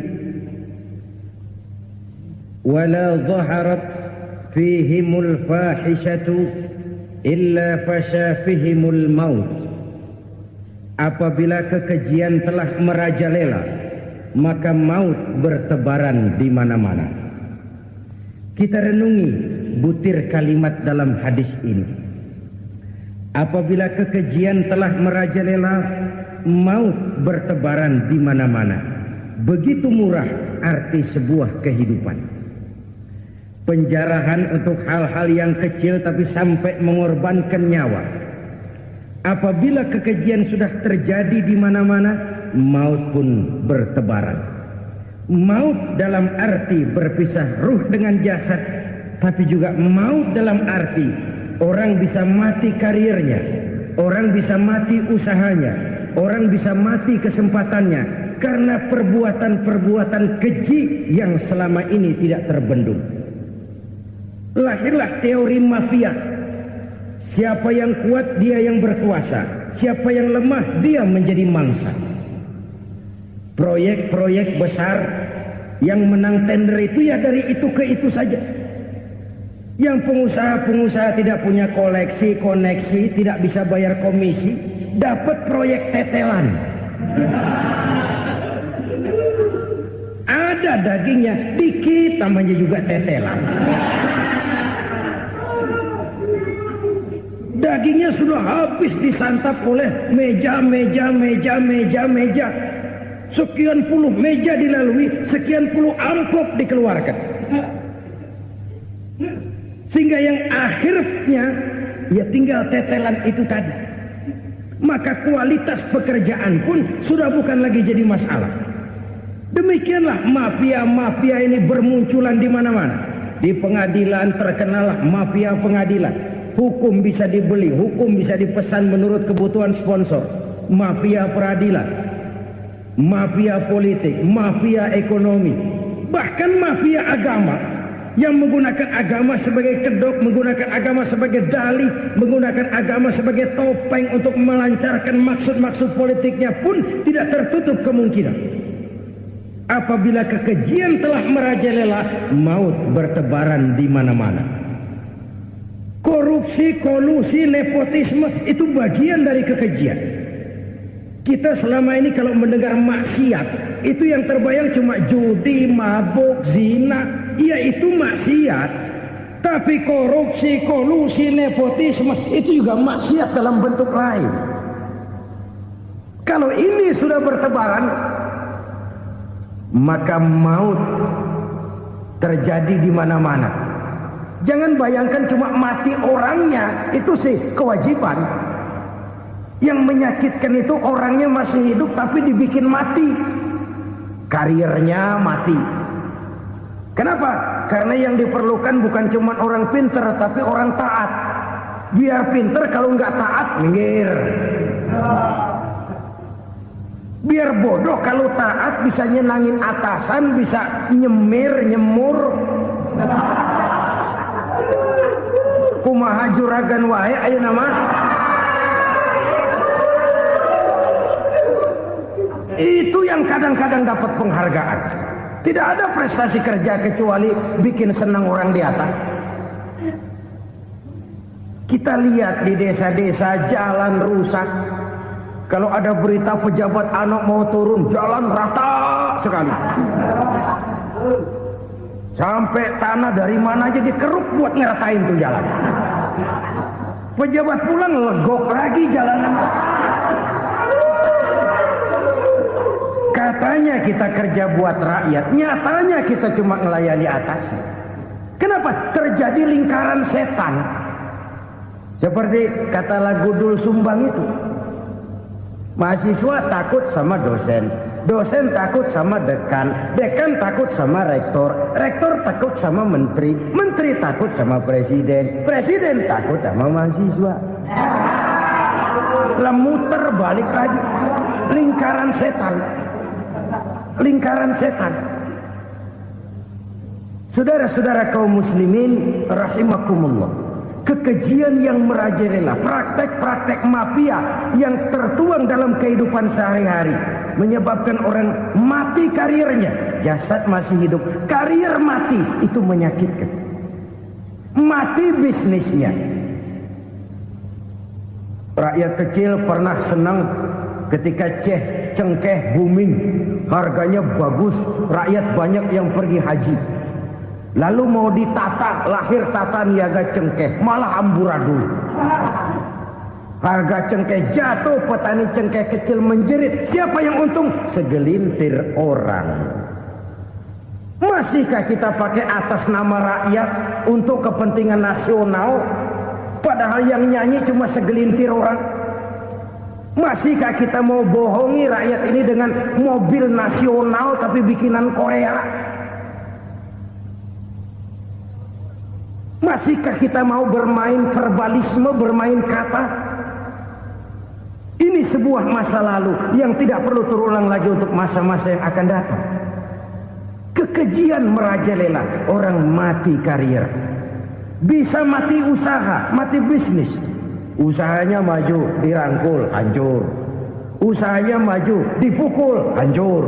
wala dhaharat fihimul fahishatu illa fasha fihimul maut. Apabila kekejian telah merajalela, maka maut bertebaran di mana-mana. Kita renungi butir kalimat dalam hadis ini. Apabila kekejian telah merajalela, maut bertebaran di mana-mana. Begitu murah arti sebuah kehidupan. Penjarahan untuk hal-hal yang kecil tapi sampai mengorbankan nyawa. Apabila kekejian sudah terjadi di mana-mana, maut pun bertebaran. Maut dalam arti berpisah ruh dengan jasad, tapi juga maut dalam arti orang bisa mati karirnya, orang bisa mati usahanya, orang bisa mati kesempatannya karena perbuatan-perbuatan keji yang selama ini tidak terbendung. Lahirlah teori mafia. Siapa yang kuat dia yang berkuasa. siapa yang lemah dia menjadi mangsa. Proyek-proyek besar yang menang tender itu ya dari itu ke itu saja. Yang pengusaha-pengusaha tidak punya koleksi, koneksi, tidak bisa bayar komisi, dapat proyek tetelan. Ada dagingnya, dikit namanya juga tetelan. Dagingnya sudah habis disantap oleh meja. Sekian puluh meja dilalui, sekian puluh amplop dikeluarkan. Sehingga yang akhirnya ya tinggal tetelan itu tadi. Maka kualitas pekerjaan pun sudah bukan lagi jadi masalah. Demikianlah mafia-mafia ini bermunculan di mana-mana. Di pengadilan terkenallah mafia pengadilan. Hukum bisa dibeli, hukum bisa dipesan menurut kebutuhan sponsor. Mafia peradilan, mafia politik, mafia ekonomi, bahkan mafia agama yang menggunakan agama sebagai kedok, menggunakan agama sebagai dalih, menggunakan agama sebagai topeng untuk melancarkan maksud-maksud politiknya pun tidak tertutup kemungkinan. Apabila kekejian telah merajalela, maut bertebaran di mana-mana. Korupsi, kolusi, nepotisme itu bagian dari kekejian. Kita selama ini kalau mendengar maksiat, itu yang terbayang cuma judi, mabuk, zina. Iya itu maksiat. Tapi korupsi, kolusi, nepotisme itu juga maksiat dalam bentuk lain. Kalau ini sudah bertebaran, maka maut terjadi di mana-mana. Jangan bayangkan cuma mati orangnya, itu sih kewajiban. Yang menyakitkan itu orangnya masih hidup tapi dibikin mati. Karirnya mati. Kenapa? Karena yang diperlukan bukan cuma orang pinter tapi orang taat. Biar pinter, kalau nggak taat minggir. Biar bodoh, kalau taat bisa nyenangin atasan, bisa nyemur. Kumaha juragan wae ayeuna mah. Itu yang kadang-kadang dapat penghargaan. Tidak ada prestasi kerja kecuali bikin senang orang di atas. Kita lihat di desa-desa jalan rusak. Kalau ada berita pejabat anak mau turun, jalan rata sekali. Sampai tanah dari mana aja dikeruk buat ngeratain tuh jalan. Pejabat pulang legok lagi jalanan. Katanya kita kerja buat rakyat, nyatanya kita cuma melayani atasnya. Kenapa? Terjadi lingkaran setan. Seperti kata lagu Dul Sumbang itu. Mahasiswa takut sama dosen, dosen takut sama dekan, dekan takut sama rektor, rektor takut sama menteri, menteri takut sama presiden, presiden takut sama mahasiswa. Lemuter balik lagi. Lingkaran setan. Lingkaran setan. Saudara-saudara kaum muslimin rahimakumullah. Kekejian yang merajalela, praktek-praktek mafia yang tertuang dalam kehidupan sehari-hari menyebabkan orang mati karirnya, jasad masih hidup, karir mati, itu menyakitkan. Mati bisnisnya. Rakyat kecil pernah senang ketika cengkeh booming, harganya bagus, rakyat banyak yang pergi haji. Lalu mau ditata, lahir tata niaga cengkeh, malah amburadul. Harga cengkeh jatuh, petani cengkeh kecil menjerit. Siapa yang untung? Segelintir orang. Masihkah kita pakai atas nama rakyat untuk kepentingan nasional, padahal yang nyanyi cuma segelintir orang? Masihkah kita mau bohongi rakyat ini dengan mobil nasional tapi bikinan Korea? Masihkah kita mau bermain verbalisme, bermain kata? Ini sebuah masa lalu yang tidak perlu terulang lagi untuk masa-masa yang akan datang. Kekejian merajalela, orang mati karir. Bisa mati usaha, mati bisnis. Usahanya maju, dirangkul, hancur. Usahanya maju, dipukul, hancur,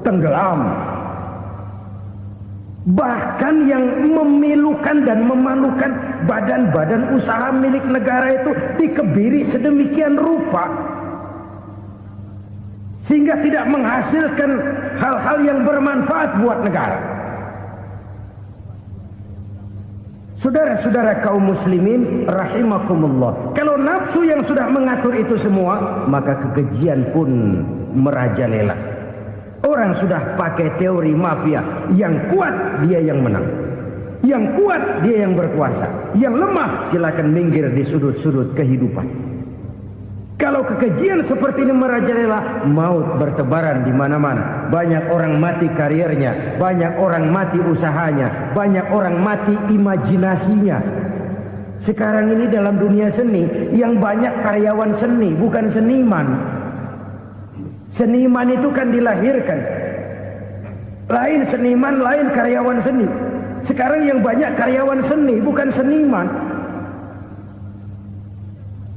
tenggelam. Bahkan yang memilukan dan memalukan badan-badan usaha milik negara itu dikebiri sedemikian rupa sehingga tidak menghasilkan hal-hal yang bermanfaat buat negara. Saudara-saudara kaum muslimin rahimakumullah, kalau nafsu yang sudah mengatur itu semua, maka kekejian pun merajalela. Orang sudah pakai teori mafia, yang kuat dia yang menang, yang kuat dia yang berkuasa, yang lemah silakan minggir di sudut-sudut kehidupan. Kalau kekejian seperti ini merajalela, maut bertebaran di mana-mana. Banyak orang mati karirnya, banyak orang mati usahanya, banyak orang mati imajinasinya. Sekarang ini dalam dunia seni, yang banyak karyawan seni, bukan seniman. Seniman itu kan dilahirkan, lain seniman, lain karyawan seni. Sekarang yang banyak karyawan seni, bukan seniman.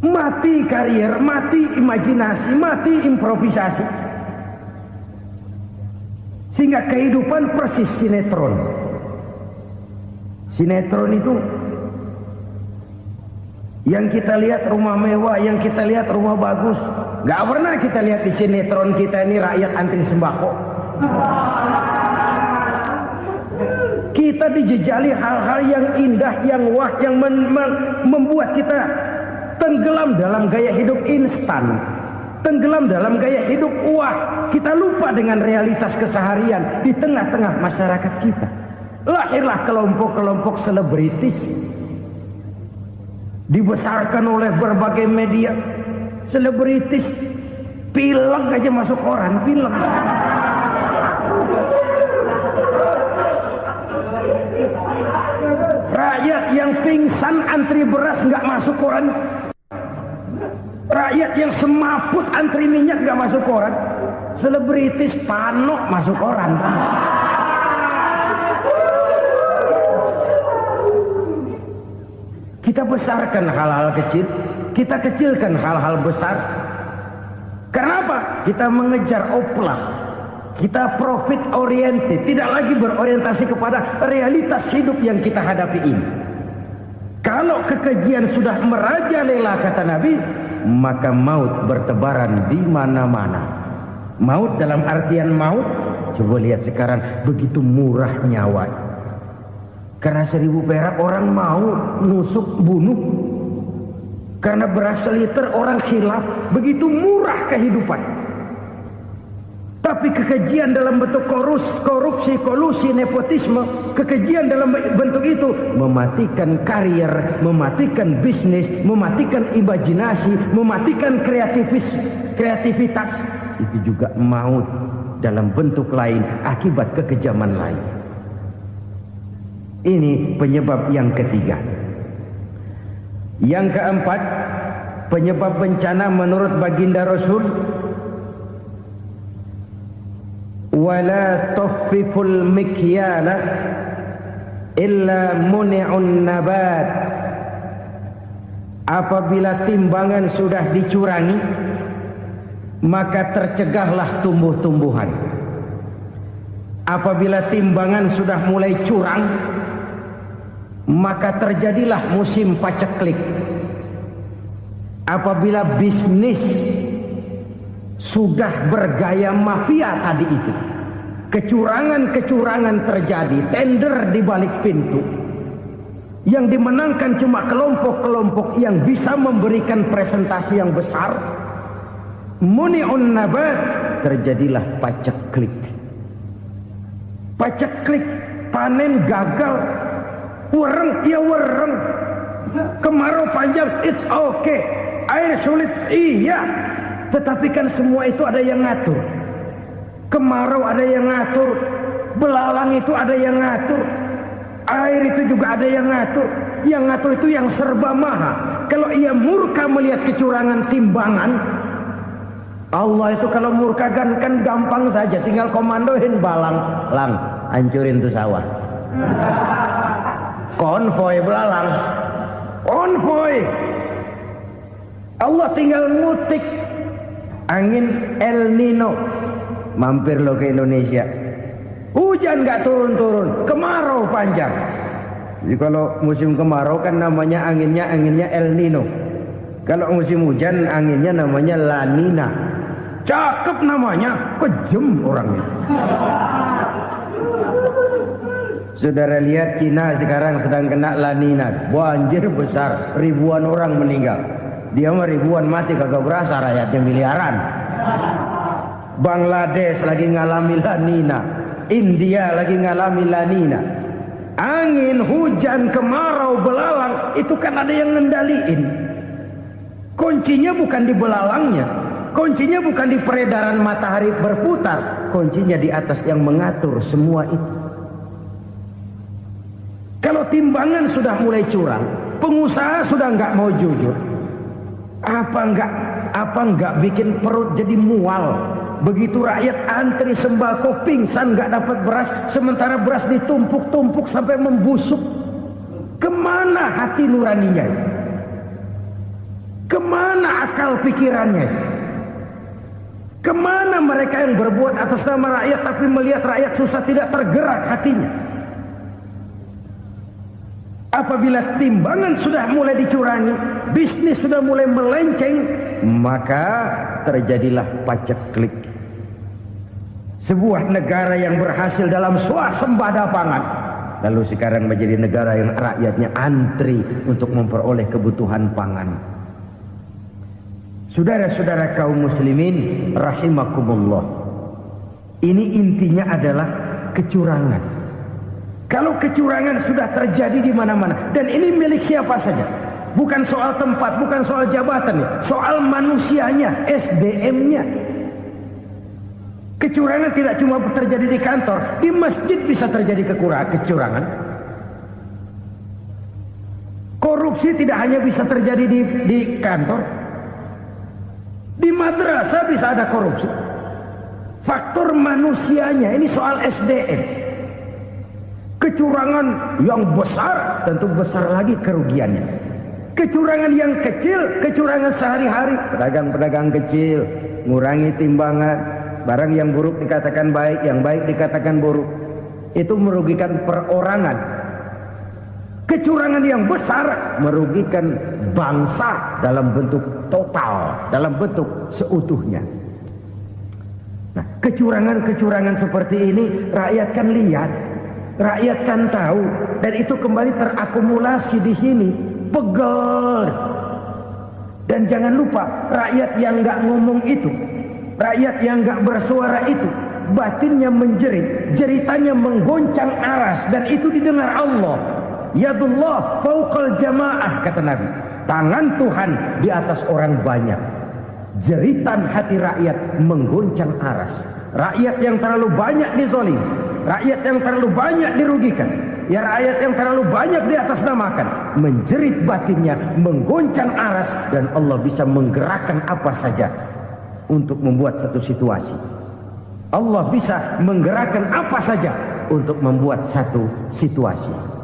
Mati karir, mati imajinasi, mati improvisasi. Sehingga kehidupan persis sinetron. Sinetron itu yang kita lihat rumah mewah, yang kita lihat rumah bagus. Gak pernah kita lihat di sinetron kita ini rakyat antri sembako. Kita dijejali hal-hal yang indah, yang wah, yang membuat kita tenggelam dalam gaya hidup instan, tenggelam dalam gaya hidup wah. Kita lupa dengan realitas keseharian di tengah-tengah masyarakat kita. Lahirlah kelompok-kelompok selebritis, dibesarkan oleh berbagai media. Selebritis pilek aja masuk koran, pilek. Rakyat yang pingsan antri beras nggak masuk koran. Rakyat yang semaput antri minyak nggak masuk koran. Selebritis panok masuk koran. Kita besarkan hal-hal kecil, kita kecilkan hal-hal besar. Kenapa? Kita mengejar oplah, kita profit oriented, tidak lagi berorientasi kepada realitas hidup yang kita hadapi ini. Kalau kekejian sudah merajalela, kata Nabi, maka maut bertebaran di mana-mana. Maut dalam artian maut, coba lihat sekarang begitu murah nyawa. Karena 1000 perak orang mau nusuk bunuh. Karena beras seliter orang khilaf. Begitu murah kehidupan. Tapi kekejian dalam bentuk korupsi, kolusi, nepotisme, kekejian dalam bentuk itu mematikan karier, mematikan bisnis, mematikan imajinasi, mematikan kreativitas. Itu juga maut dalam bentuk lain akibat kekejaman lain. Ini penyebab yang ketiga. Yang keempat, penyebab bencana menurut baginda Rasul, wala tukhfiful mikyala illa muni'un nabat. Apabila timbangan sudah dicurangi, maka tercegahlah tumbuh-tumbuhan. Apabila timbangan sudah mulai curang, maka terjadilah musim paceklik. Apabila bisnis sudah bergaya mafia tadi itu, kecurangan-kecurangan terjadi, tender di balik pintu, yang dimenangkan cuma kelompok-kelompok yang bisa memberikan presentasi yang besar, muni'un nabat, terjadilah paceklik. Paceklik, panen gagal. Wereng, ya wereng. Kemarau panjang, it's okay. Air sulit, iya. Tetapi kan semua itu ada yang ngatur. Kemarau ada yang ngatur, belalang itu ada yang ngatur, air itu juga ada yang ngatur. Yang ngatur itu yang serba maha. Kalau ia murka melihat kecurangan timbangan, Allah itu kalau murka kan gampang saja, tinggal komandoin balang, lang, hancurin tuh sawah. Konvoy belalang, konvoy, Allah tinggal ngutik angin El Nino. Mampir lo ke Indonesia, hujan nggak turun-turun, kemarau panjang. Jadi kalau musim kemarau kan namanya anginnya El Nino. Kalau musim hujan anginnya namanya La Nina. Cakep namanya, kejem orangnya. Saudara lihat Cina sekarang sedang kena La Nina, banjir besar, ribuan orang meninggal. Dia mah ribuan mati kagak berasa, rakyatnya miliaran. Bangladesh lagi ngalami La Nina, India lagi ngalami La Nina. Angin, hujan, kemarau, belalang itu kan ada yang ngendaliin. Kuncinya bukan di belalangnya, kuncinya bukan di peredaran matahari berputar, kuncinya di atas yang mengatur semua itu. Kalau timbangan sudah mulai curang, pengusaha sudah nggak mau jujur, apa nggak bikin perut jadi mual. Begitu rakyat antri sembako pingsan nggak dapat beras, sementara beras ditumpuk-tumpuk sampai membusuk. Kemana hati nuraninya? Kemana akal pikirannya? Kemana mereka yang berbuat atas nama rakyat tapi melihat rakyat susah tidak tergerak hatinya? Apabila timbangan sudah mulai dicurangi, bisnis sudah mulai melenceng, maka terjadilah paceklik. Sebuah negara yang berhasil dalam swasembada pangan, lalu sekarang menjadi negara yang rakyatnya antri untuk memperoleh kebutuhan pangan. Saudara-saudara kaum muslimin rahimakumullah, ini intinya adalah kecurangan. Kalau kecurangan sudah terjadi di mana-mana, dan ini milik siapa saja, bukan soal tempat, bukan soal jabatan, soal manusianya, SDM-nya. Kecurangan tidak cuma terjadi di kantor, di masjid bisa terjadi kecurangan. Korupsi tidak hanya bisa terjadi di kantor, di madrasah bisa ada korupsi. Faktor manusianya, ini soal SDM. Kecurangan yang besar tentu besar lagi kerugiannya. Kecurangan yang kecil, kecurangan sehari-hari, pedagang-pedagang kecil ngurangi timbangan, barang yang buruk dikatakan baik, yang baik dikatakan buruk, itu merugikan perorangan. Kecurangan yang besar merugikan bangsa dalam bentuk total, dalam bentuk seutuhnya. Nah, kecurangan-kecurangan seperti ini rakyat kan lihat, rakyat kan tahu, dan itu kembali terakumulasi di sini, pegel. Dan jangan lupa, rakyat yang nggak ngomong itu, rakyat yang nggak bersuara itu, batinnya menjerit, jeritannya menggoncang aras, dan itu didengar Allah. Yadullah fauqal jamaah, kata Nabi. Tangan Tuhan di atas orang banyak. Jeritan hati rakyat menggoncang aras. Rakyat yang terlalu banyak dizolim, rakyat yang terlalu banyak dirugikan, ya rakyat yang terlalu banyak di atas namakan, menjerit batinnya, menggoncang aras, dan Allah bisa menggerakkan apa saja untuk membuat satu situasi. Allah bisa menggerakkan apa saja untuk membuat satu situasi.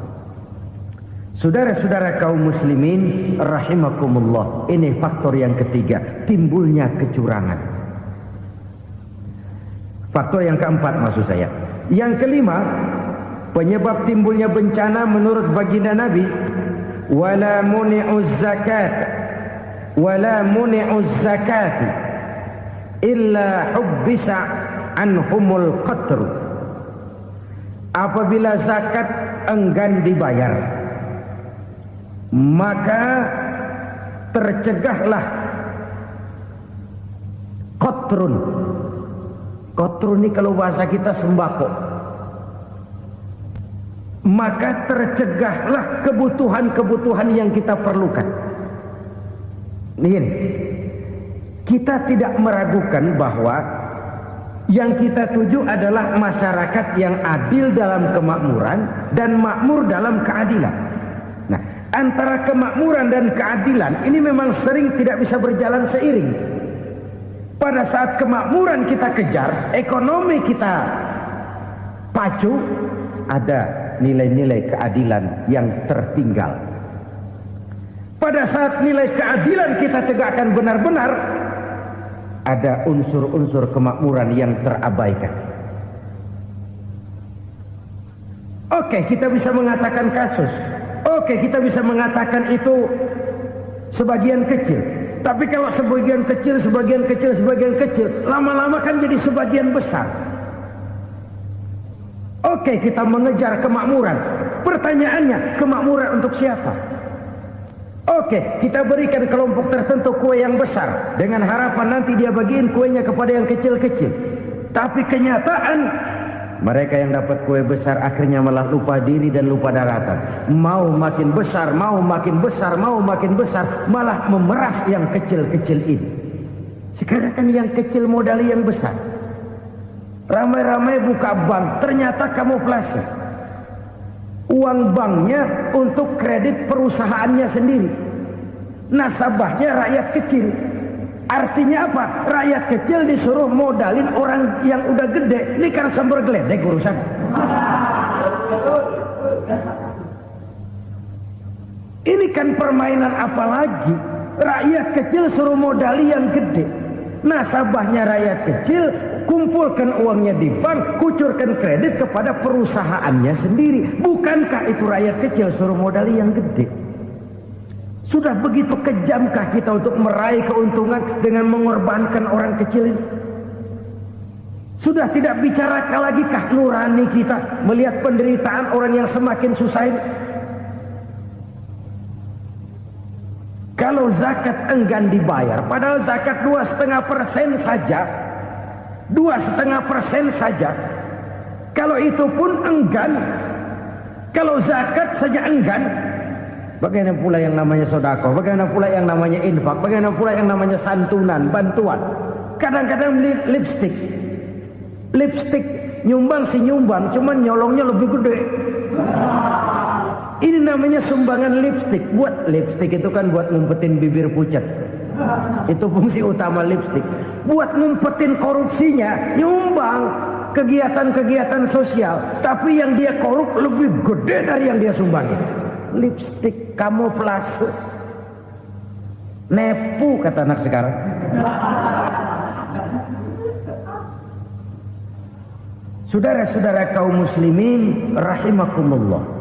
Saudara-saudara kaum muslimin rahimakumullah, ini faktor yang ketiga, timbulnya kecurangan. Faktor yang keempat maksud saya. Yang kelima, penyebab timbulnya bencana menurut baginda Nabi, wala muni'uz zakat wala muni'uz zakat illa hubbisa anhumul qatru. Apabila zakat enggan dibayar, maka tercegahlah qatrun. Qatrun ini kalau bahasa kita sembako. Maka tercegahlah kebutuhan-kebutuhan yang kita perlukan. Ini, kita tidak meragukan bahwa yang kita tuju adalah masyarakat yang adil dalam kemakmuran dan makmur dalam keadilan. Nah, antara kemakmuran dan keadilan ini memang sering tidak bisa berjalan seiring. Pada saat kemakmuran kita kejar, ekonomi kita pacu, ada nilai-nilai keadilan yang tertinggal. pada saat nilai keadilan kita tegakkan benar-benar, ada unsur-unsur kemakmuran yang terabaikan. Oke, kita bisa mengatakan kasus. Oke, kita bisa mengatakan itu sebagian kecil. Tapi kalau sebagian kecil, lama-lama kan jadi sebagian besar. Oke, kita mengejar kemakmuran. Pertanyaannya, kemakmuran untuk siapa? Oke, kita berikan kelompok tertentu kue yang besar dengan harapan nanti dia bagiin kuenya kepada yang kecil-kecil. Tapi kenyataan, mereka yang dapat kue besar akhirnya malah lupa diri dan lupa daratan. Mau makin besar, malah memeras yang kecil-kecil ini. Sekarang kan yang kecil modali yang besar. Ramai-ramai buka bank, ternyata kamuflase. Uang banknya untuk kredit perusahaannya sendiri. Nasabahnya rakyat kecil. Artinya apa? Rakyat kecil disuruh modalin orang yang udah gede. Ini kan sumber geledek urusan. Ini kan permainan apa lagi? Rakyat kecil suruh modali yang gede. Nasabahnya rakyat kecil, kumpulkan uangnya di bank, kucurkan kredit kepada perusahaannya sendiri. Bukankah itu rakyat kecil suruh modali yang gede? Sudah begitu kejamkah kita untuk meraih keuntungan dengan mengorbankan orang kecil ini? Sudah tidak bicara lagi kah nurani kita melihat penderitaan orang yang semakin susah ini? Kalau zakat enggan dibayar, padahal zakat 2,5% saja, 2,5% saja. Kalau itu pun enggan, kalau zakat saja enggan, bagaimana pula yang namanya sedekah? Bagaimana pula yang namanya infak? Bagaimana pula yang namanya santunan, bantuan? Kadang-kadang lipstick nyumbang si nyumbang, cuman nyolongnya lebih gede. Ini namanya sumbangan lipstick. Buat lipstick itu kan buat ngumpetin bibir pucat. Itu fungsi utama lipstick. Buat ngumpetin korupsinya, nyumbang kegiatan-kegiatan sosial. Tapi yang dia korup lebih gede dari yang dia sumbangin. Lipstick kamuflase. Nepu kata anak sekarang. Saudara-saudara kaum muslimin rahimakumullah.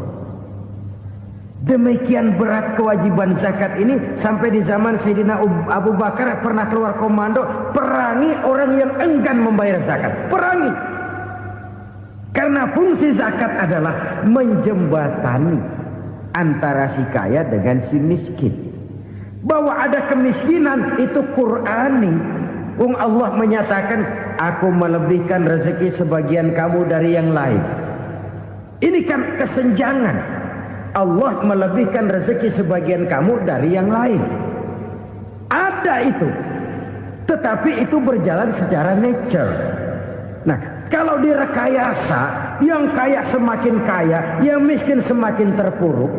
Demikian berat kewajiban zakat ini sampai di zaman Sayyidina Abu Bakar pernah keluar komando perangi orang yang enggan membayar zakat. Perangi. Karena fungsi zakat adalah menjembatani antara si kaya dengan si miskin. Bahwa ada kemiskinan itu Qur'ani. Allah menyatakan, aku melebihkan rezeki sebagian kamu dari yang lain. Ini kan kesenjangan. Allah melebihkan rezeki sebagian kamu dari yang lain. Ada itu. Tetapi itu berjalan secara nature. Nah, kalau direkayasa, yang kaya semakin kaya, yang miskin semakin terpuruk,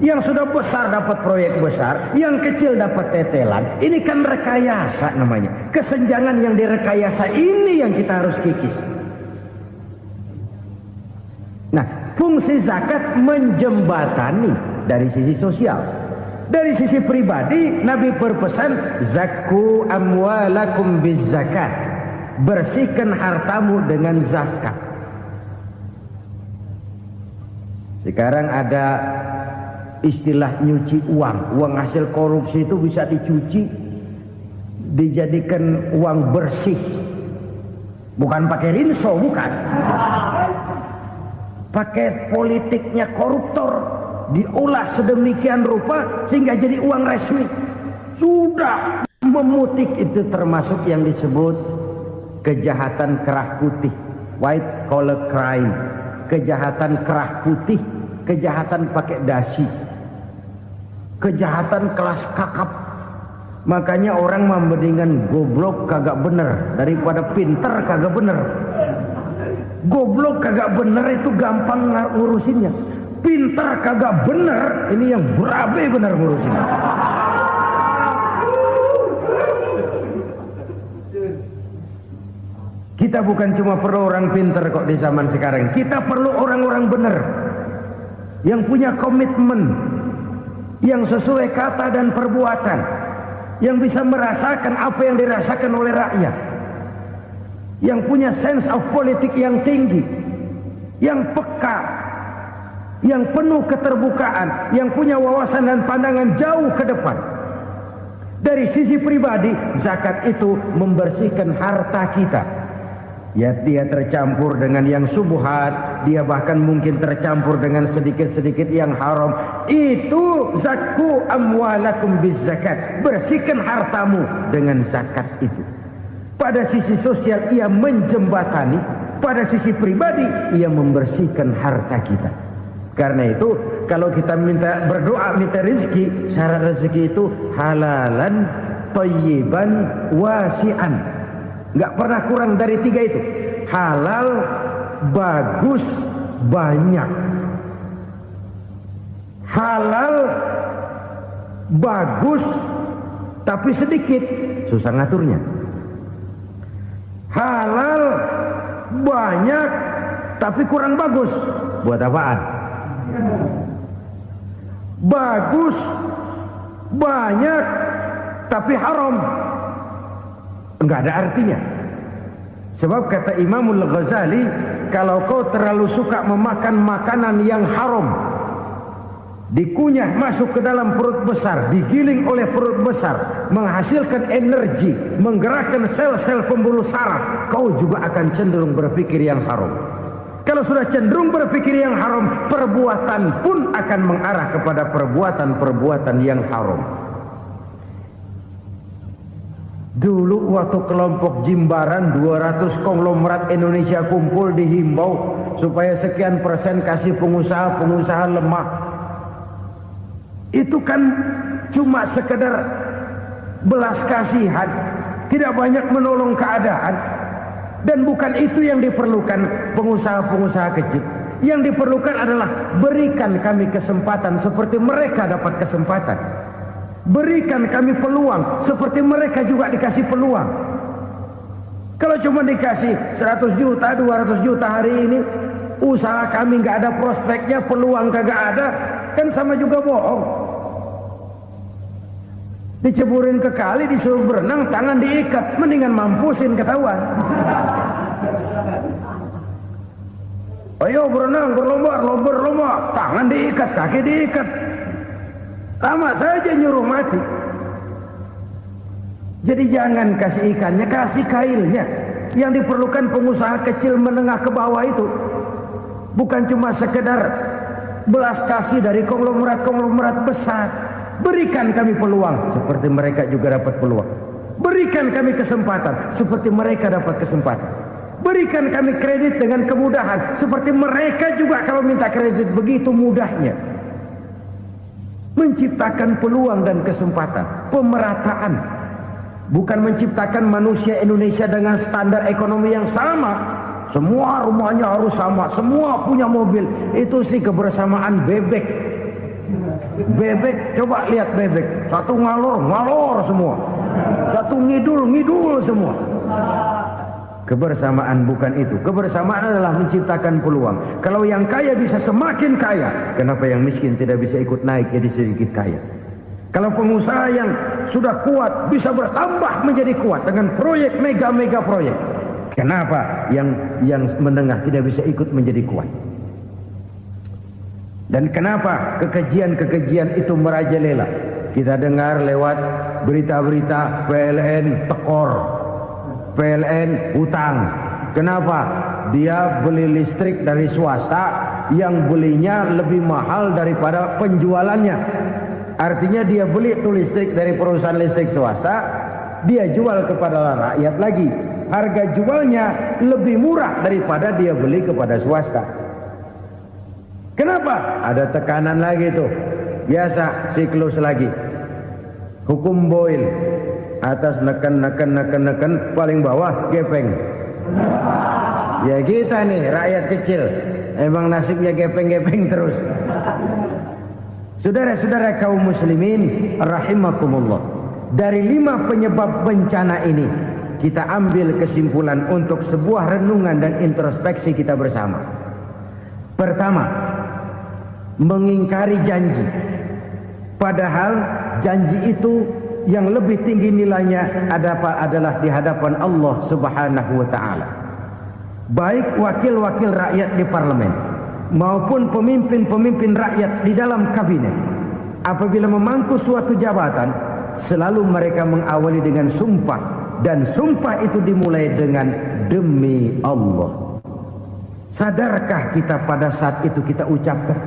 yang sudah besar dapat proyek besar, yang kecil dapat tetelan. Ini kan rekayasa namanya. Kesenjangan yang direkayasa ini yang kita harus kikis. Nah, fungsi zakat menjembatani dari sisi sosial. Dari sisi pribadi, Nabi berpesan, zakku amwalakum biz zakat. Bersihkan hartamu dengan zakat. Sekarang ada istilah nyuci uang. Uang hasil korupsi itu bisa dicuci, dijadikan uang bersih. Bukan pakai rinso, bukan. Pakai politiknya koruptor, diolah sedemikian rupa sehingga jadi uang resmi. Sudah memutik, itu termasuk yang disebut kejahatan kerah putih, white collar crime. Kejahatan kerah putih, kejahatan pakai dasi, kejahatan kelas kakap. Makanya orang mendingan goblok kagak bener daripada pinter kagak bener. Goblok kagak bener itu gampang ngurusinnya. Pintar kagak bener, ini yang berabe bener ngurusinnya. Kita bukan cuma perlu orang pintar kok di zaman sekarang. Kita perlu orang-orang bener yang punya komitmen, yang sesuai kata dan perbuatan, yang bisa merasakan apa yang dirasakan oleh rakyat, yang punya sense of politik yang tinggi, yang peka, yang penuh keterbukaan, yang punya wawasan dan pandangan jauh ke depan. Dari sisi pribadi, zakat itu membersihkan harta kita. Ya, dia tercampur dengan yang subuhat, dia bahkan mungkin tercampur dengan sedikit-sedikit yang haram. Itu zakku amwalakum bizzakat. Bersihkan hartamu dengan zakat itu. Pada sisi sosial ia menjembatani, pada sisi pribadi ia membersihkan harta kita. Karena itu kalau kita minta berdoa minta rezeki, syarat rezeki itu halalan thayyiban wasi'an. Enggak pernah kurang dari 3 itu. Halal, bagus, banyak. Halal, bagus, tapi sedikit, susah ngaturnya. Halal, banyak, tapi kurang bagus. Buat apaan? Bagus, banyak, tapi haram. Enggak ada artinya. Sebab kata Imamul Ghazali, kalau kau terlalu suka memakan makanan yang haram, dikunyah masuk ke dalam perut besar, digiling oleh perut besar, menghasilkan energi, menggerakkan sel-sel pembuluh saraf, kau juga akan cenderung berpikir yang haram. Kalau sudah cenderung berpikir yang haram, perbuatan pun akan mengarah kepada perbuatan-perbuatan yang haram. Dulu waktu kelompok Jimbaran 200 konglomerat Indonesia kumpul dihimbau supaya sekian persen kasih pengusaha-pengusaha lemah. Itu kan cuma sekedar belas kasihan, tidak banyak menolong keadaan. Dan bukan itu yang diperlukan pengusaha-pengusaha kecil. Yang diperlukan adalah berikan kami kesempatan seperti mereka dapat kesempatan. Berikan kami peluang seperti mereka juga dikasih peluang. Kalau cuma dikasih 100 juta, 200 juta hari ini, usaha kami nggak ada prospeknya, peluang kagak ada, kan sama juga bohong. Diceburin ke kali, disuruh berenang, tangan diikat, mendingan mampusin ketahuan. Ayo berenang, berlomba, tangan diikat, kaki diikat. Sama saja nyuruh mati. Jadi jangan kasih ikannya, kasih kailnya. Yang diperlukan pengusaha kecil menengah ke bawah itu bukan cuma sekedar belas kasih dari konglomerat-konglomerat besar. Berikan kami peluang seperti mereka juga dapat peluang. Berikan kami kesempatan seperti mereka dapat kesempatan. Berikan kami kredit dengan kemudahan seperti mereka juga kalau minta kredit begitu mudahnya. Menciptakan peluang dan kesempatan, pemerataan. Bukan menciptakan manusia Indonesia dengan standar ekonomi yang sama. Semua rumahnya harus sama, semua punya mobil. Itu sih kebersamaan bebek. Bebek, coba lihat bebek. Satu ngalor semua. Satu ngidul semua. Kebersamaan bukan itu. Kebersamaan adalah menciptakan peluang. Kalau yang kaya bisa semakin kaya, kenapa yang miskin tidak bisa ikut naik jadi sedikit kaya? Kalau pengusaha yang sudah kuat bisa bertambah menjadi kuat dengan proyek mega proyek, kenapa yang menengah tidak bisa ikut menjadi kuat? Dan kenapa kekejian itu merajalela? Kita dengar lewat berita-berita PLN tekor, PLN hutang. Kenapa? Dia beli listrik dari swasta yang belinya lebih mahal daripada penjualannya. Artinya dia beli itu listrik dari perusahaan listrik swasta, dia jual kepada rakyat lagi. Harga jualnya lebih murah daripada dia beli kepada swasta. Kenapa? Ada tekanan lagi tuh. Biasa siklus lagi. Hukum Boyle. Atas neken, paling bawah gepeng. Ya kita nih rakyat kecil, emang nasibnya gepeng terus. Saudara-saudara kaum muslimin rahimakumullah, dari 5 penyebab bencana ini kita ambil kesimpulan untuk sebuah renungan dan introspeksi kita bersama. Pertama, mengingkari janji. Padahal janji itu yang lebih tinggi nilainya adalah di hadapan Allah Subhanahu wa taala. Baik wakil-wakil rakyat di parlemen maupun pemimpin-pemimpin rakyat di dalam kabinet, apabila memangku suatu jabatan, selalu mereka mengawali dengan sumpah, dan sumpah itu dimulai dengan demi Allah. Sadarkah kita pada saat itu kita ucapkan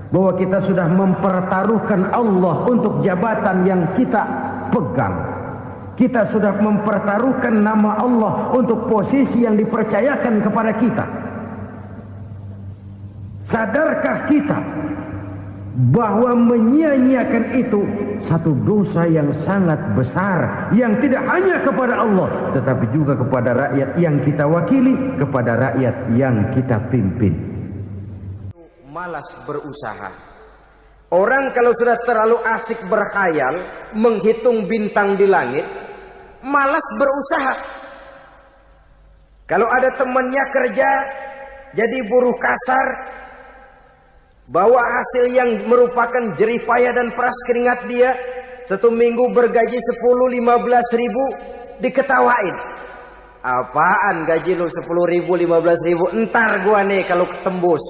bahwa kita sudah mempertaruhkan Allah untuk jabatan yang kita pegang? Kita sudah mempertaruhkan nama Allah untuk posisi yang dipercayakan kepada kita. Sadarkah kita bahwa menyia-nyiakan itu satu dosa yang sangat besar, yang tidak hanya kepada Allah tetapi juga kepada rakyat yang kita wakili, kepada rakyat yang kita pimpin. Malas berusaha. Orang kalau sudah terlalu asik berkhayal, menghitung bintang di langit, malas berusaha. Kalau ada temannya kerja jadi buruh kasar, bawa hasil yang merupakan jeripaya dan peras keringat dia, satu minggu bergaji 10-15 ribu, diketawain. Apaan gaji lu 10 ribu 15 ribu? Entar gua nih kalau tembus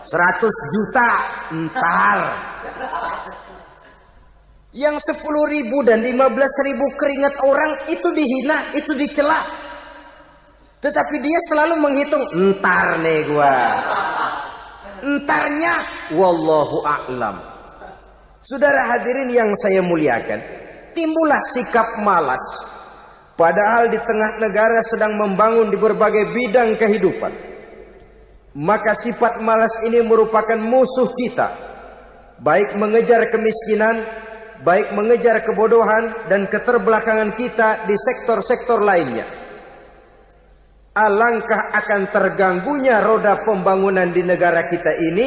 100 juta entar. Yang 10 ribu dan 15 ribu keringat orang itu dihina, itu dicela. Tetapi dia selalu menghitung, entar nih gua. Entarnya wallahu a'lam. Saudara hadirin yang saya muliakan, timbullah sikap malas. Padahal di tengah negara sedang membangun di berbagai bidang kehidupan. Maka sifat malas ini merupakan musuh kita. Baik mengejar kemiskinan, baik mengejar kebodohan dan keterbelakangan kita di sektor-sektor lainnya. Alangkah akan terganggunya roda pembangunan di negara kita ini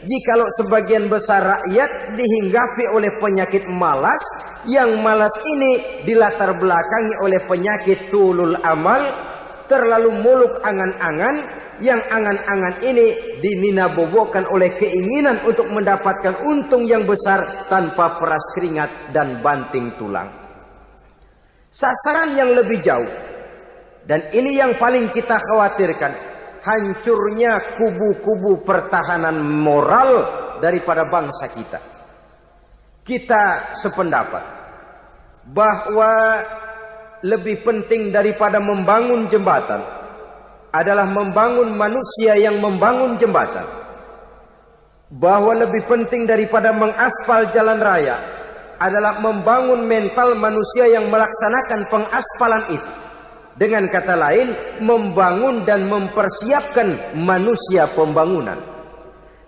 jikalau sebagian besar rakyat dihinggapi oleh penyakit malas, yang malas ini dilatar belakangi oleh penyakit tulul amal, terlalu muluk angan-angan, yang angan-angan ini dininabobokan oleh keinginan untuk mendapatkan untung yang besar tanpa peras keringat dan banting tulang. Sasaran yang lebih jauh, dan ini yang paling kita khawatirkan, hancurnya kubu-kubu pertahanan moral daripada bangsa kita. Kita sependapat bahwa lebih penting daripada membangun jembatan adalah membangun manusia yang membangun jembatan. Bahwa lebih penting daripada mengaspal jalan raya adalah membangun mental manusia yang melaksanakan pengaspalan itu. Dengan kata lain, membangun dan mempersiapkan manusia pembangunan.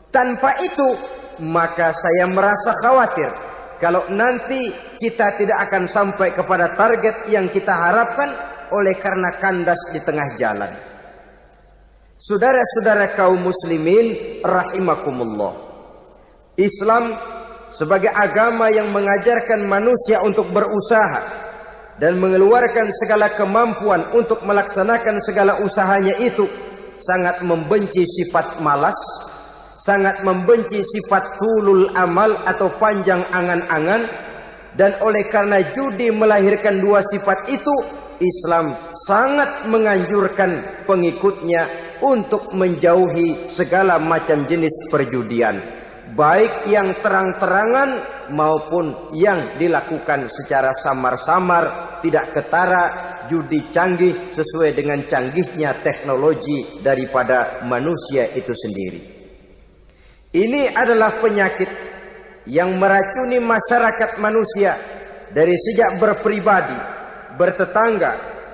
Tanpa itu, maka saya merasa khawatir kalau nanti kita tidak akan sampai kepada target yang kita harapkan oleh karena kandas di tengah jalan. Saudara-saudara kaum muslimin rahimakumullah, Islam sebagai agama yang mengajarkan manusia untuk berusaha dan mengeluarkan segala kemampuan untuk melaksanakan segala usahanya itu, sangat membenci sifat malas, sangat membenci sifat tulul amal atau panjang angan-angan. Dan oleh karena judi melahirkan dua sifat itu, Islam sangat menganjurkan pengikutnya untuk menjauhi segala macam jenis perjudian, baik yang terang-terangan maupun yang dilakukan secara samar-samar, tidak ketara, judi canggih sesuai dengan canggihnya teknologi daripada manusia itu sendiri. Ini adalah penyakit yang meracuni masyarakat manusia dari sejak berpribadi, bertetangga,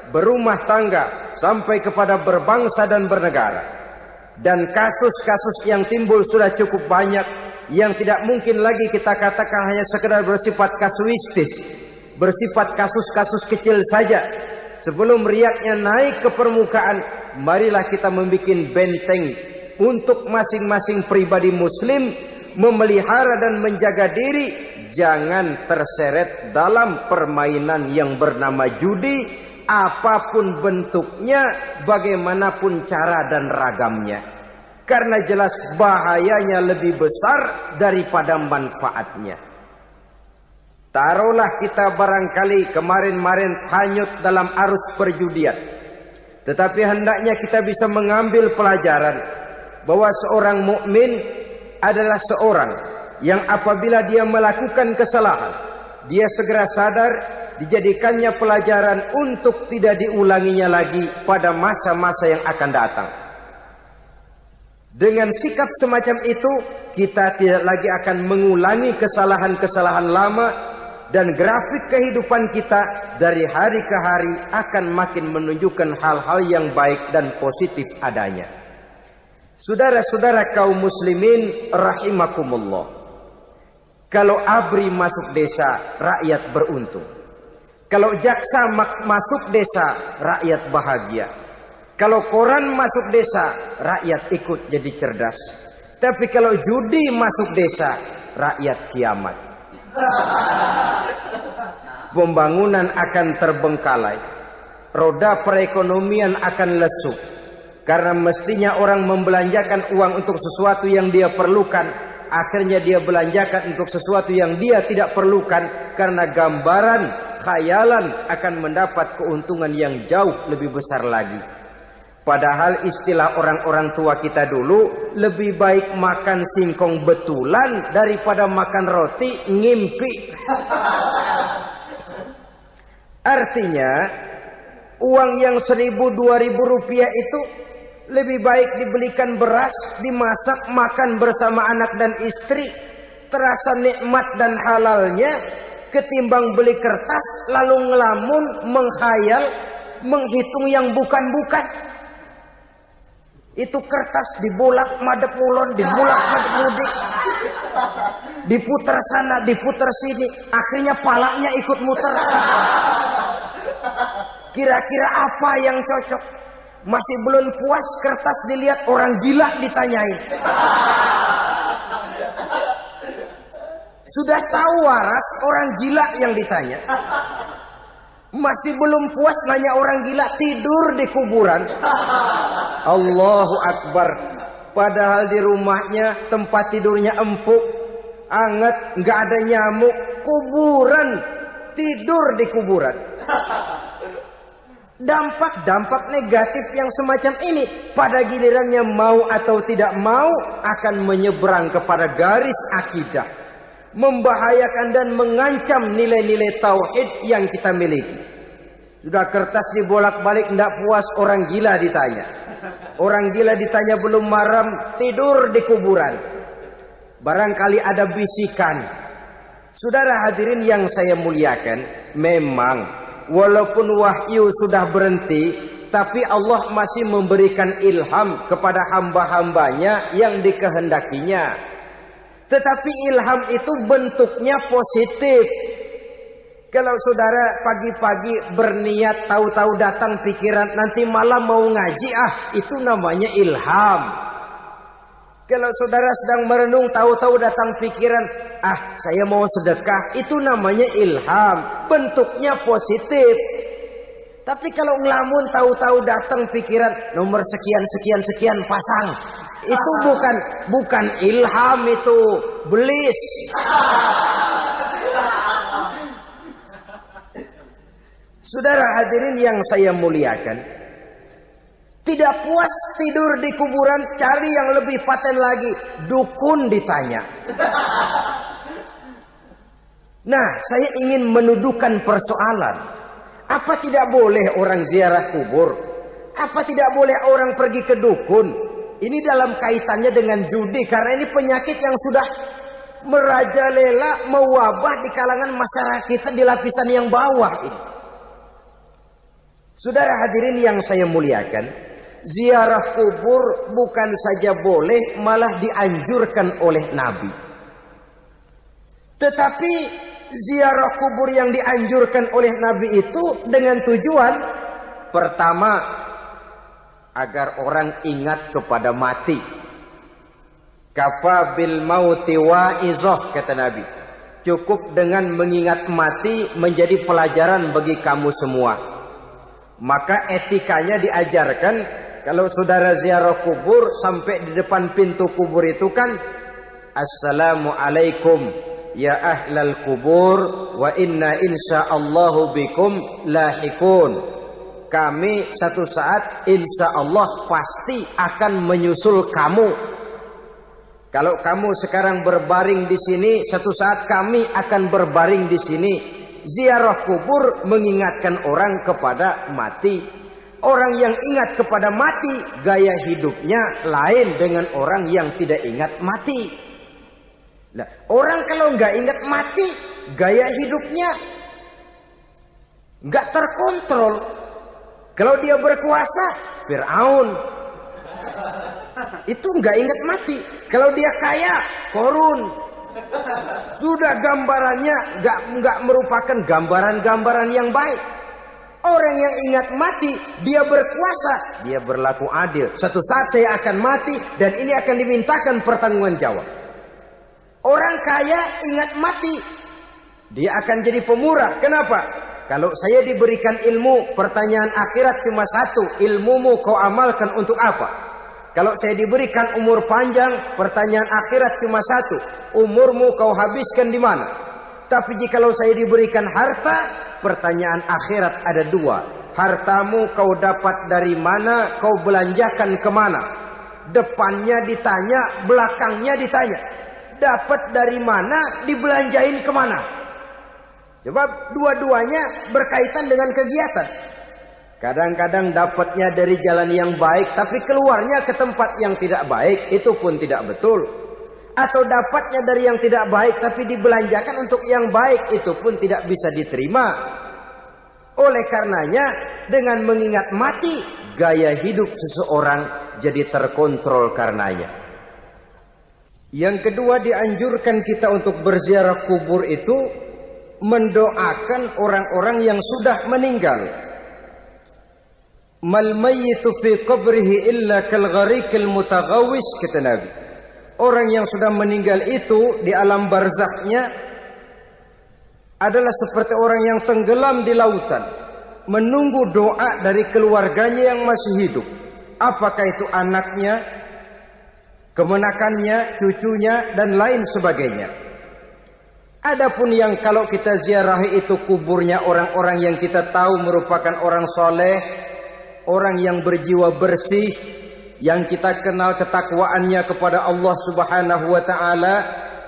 berumah tangga, sampai kepada berbangsa dan bernegara. Dan kasus-kasus yang timbul sudah cukup banyak, yang tidak mungkin lagi kita katakan hanya sekedar bersifat kasuistis, bersifat kasus-kasus kecil saja. Sebelum riaknya naik ke permukaan, marilah kita membuat benteng untuk masing-masing pribadi muslim memelihara dan menjaga diri, jangan terseret dalam permainan yang bernama judi, apapun bentuknya, bagaimanapun cara dan ragamnya. karena jelas bahayanya lebih besar daripada manfaatnya. Taruhlah kita barangkali kemarin-marin hanyut dalam arus perjudian, tetapi hendaknya kita bisa mengambil pelajaran bahwa seorang mukmin adalah seorang yang apabila dia melakukan kesalahan, dia segera sadar, dijadikannya pelajaran untuk tidak diulanginya lagi pada masa-masa yang akan datang. Dengan sikap semacam itu, kita tidak lagi akan mengulangi kesalahan-kesalahan lama, dan grafik kehidupan kita dari hari ke hari akan makin menunjukkan hal-hal yang baik dan positif adanya. Saudara-saudara kaum muslimin rahimakumullah, kalau ABRI masuk desa, rakyat beruntung. Kalau jaksa masuk desa, rakyat bahagia. Kalau koran masuk desa, rakyat ikut jadi cerdas. Tapi kalau judi masuk desa, rakyat kiamat. Pembangunan akan terbengkalai, roda perekonomian akan lesu, karena mestinya orang membelanjakan uang untuk sesuatu yang dia perlukan, akhirnya dia belanjakan untuk sesuatu yang dia tidak perlukan, karena gambaran khayalan akan mendapat keuntungan yang jauh lebih besar lagi. Padahal istilah orang-orang tua kita dulu, lebih baik makan singkong betulan daripada makan roti ngimpi. Artinya uang yang 1.000-2.000 rupiah itu lebih baik dibelikan beras, dimasak, makan bersama anak dan istri, terasa nikmat dan halalnya, ketimbang beli kertas lalu ngelamun, menghayal, menghitung yang bukan-bukan. Itu kertas dibolak madep mulon, dibolak madep mudik, diputar sana, diputar sini, akhirnya palanya ikut muter. Kira-kira apa yang cocok? Masih belum puas, kertas dilihat, orang gila ditanyain. Sudah tahu waras, orang gila yang ditanya. Masih belum puas, nanya orang gila, tidur di kuburan. Allahu Akbar. Padahal di rumahnya tempat tidurnya empuk, anget, nggak ada nyamuk. Kuburan, tidur di kuburan. Dampak-dampak negatif yang semacam ini pada gilirannya mau atau tidak mau akan menyeberang kepada garis akidah, membahayakan dan mengancam nilai-nilai tauhid yang kita miliki. Sudah kertas dibolak-balik, tidak puas, orang gila ditanya. Orang gila ditanya belum maram, tidur di kuburan. Barangkali ada bisikan. Saudara hadirin yang saya muliakan, memang walaupun wahyu sudah berhenti, tapi Allah masih memberikan ilham kepada hamba-hambanya yang dikehendakinya. Tetapi ilham itu bentuknya positif. Kalau saudara pagi-pagi berniat, tahu-tahu datang pikiran nanti malam mau ngaji, itu namanya ilham. Kalau saudara sedang merenung, tahu-tahu datang pikiran, saya mau sedekah, itu namanya ilham, bentuknya positif. Tapi kalau ngelamun, tahu-tahu datang pikiran nomor sekian pasang, itu bukan ilham, itu belis. Saudara hadirin yang saya muliakan, tidak puas tidur di kuburan, cari yang lebih paten lagi, dukun ditanya. Nah, saya ingin menuduhkan persoalan. Apa tidak boleh orang ziarah kubur? Apa tidak boleh orang pergi ke dukun? Ini dalam kaitannya dengan judi, karena ini penyakit yang sudah merajalela, mewabah di kalangan masyarakat kita di lapisan yang bawah ini. Saudara hadirin yang saya muliakan, ziarah kubur bukan saja boleh, malah dianjurkan oleh Nabi. Tetapi ziarah kubur yang dianjurkan oleh Nabi itu dengan tujuan pertama, agar orang ingat kepada mati. Kafa bil mauti wa'izah, kata Nabi. Cukup dengan mengingat mati menjadi pelajaran bagi kamu semua. Maka etikanya diajarkan, kalau saudara ziarah kubur sampai di depan pintu kubur itu kan, Assalamualaikum ya ahlal kubur wa inna insyaallahu bikum lahikun. Kami satu saat insya Allah pasti akan menyusul kamu. Kalau kamu sekarang berbaring di sini, satu saat kami akan berbaring di sini. Ziarah kubur mengingatkan orang kepada mati. Orang yang ingat kepada mati, gaya hidupnya lain dengan orang yang tidak ingat mati. Nah, orang kalau nggak ingat mati, gaya hidupnya nggak terkontrol. Kalau dia berkuasa, Fir'aun. Itu nggak ingat mati. Kalau dia kaya, Korun. Sudah gambarannya nggak merupakan gambaran-gambaran yang baik. Orang yang ingat mati, dia berkuasa, dia berlaku adil. Satu saat saya akan mati dan ini akan dimintakan pertanggunganjawab. Orang kaya ingat mati, dia akan jadi pemurah. Kenapa? Kalau saya diberikan ilmu, pertanyaan akhirat cuma satu, ilmumu kau amalkan untuk apa? Kalau saya diberikan umur panjang, pertanyaan akhirat cuma satu, umurmu kau habiskan di mana? Tapi jikalau saya diberikan harta, pertanyaan akhirat ada dua. Hartamu kau dapat dari mana, kau belanjakan kemana? Depannya ditanya, belakangnya ditanya. Dapat dari mana, dibelanjain kemana? Sebab dua-duanya berkaitan dengan kegiatan. Kadang-kadang dapatnya dari jalan yang baik, tapi keluarnya ke tempat yang tidak baik, itu pun tidak betul. Atau dapatnya dari yang tidak baik, tapi dibelanjakan untuk yang baik, itu pun tidak bisa diterima. Oleh karenanya, dengan mengingat mati, gaya hidup seseorang jadi terkontrol karenanya. Yang kedua, dianjurkan kita untuk berziarah kubur itu mendoakan orang-orang yang sudah meninggal. Mal mayyitu fi qabrihi illa kal gharikil mutaghawis, kata Nabi. Orang yang sudah meninggal itu di alam barzakhnya adalah seperti orang yang tenggelam di lautan, menunggu doa dari keluarganya yang masih hidup. Apakah itu anaknya, kemenakannya, cucunya, dan lain sebagainya. Adapun yang kalau kita ziarahi itu kuburnya orang-orang yang kita tahu merupakan orang soleh, orang yang berjiwa bersih, yang kita kenal ketakwaannya kepada Allah Subhanahu wa ta'ala,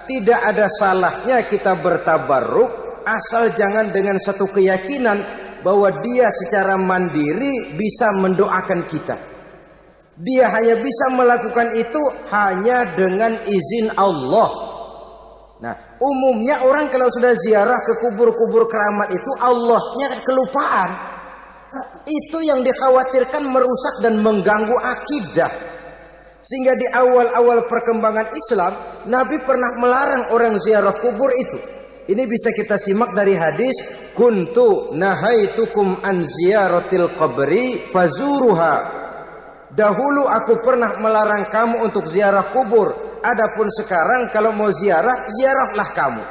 tidak ada salahnya kita bertabarruk, asal jangan dengan satu keyakinan bahwa dia secara mandiri bisa mendoakan kita. Dia hanya bisa melakukan itu hanya dengan izin Allah. Nah, umumnya orang kalau sudah ziarah ke kubur-kubur keramat itu, Allahnya kelupaan. Itu yang dikhawatirkan merusak dan mengganggu akidah. Sehingga di awal-awal perkembangan Islam, Nabi pernah melarang orang ziarah kubur itu. Ini bisa kita simak dari hadis, kuntu nahaitukum an ziyaratil qabri fazuruha. Dahulu aku pernah melarang kamu untuk ziarah kubur. Adapun sekarang kalau mau ziarah, ziarahlah kamu.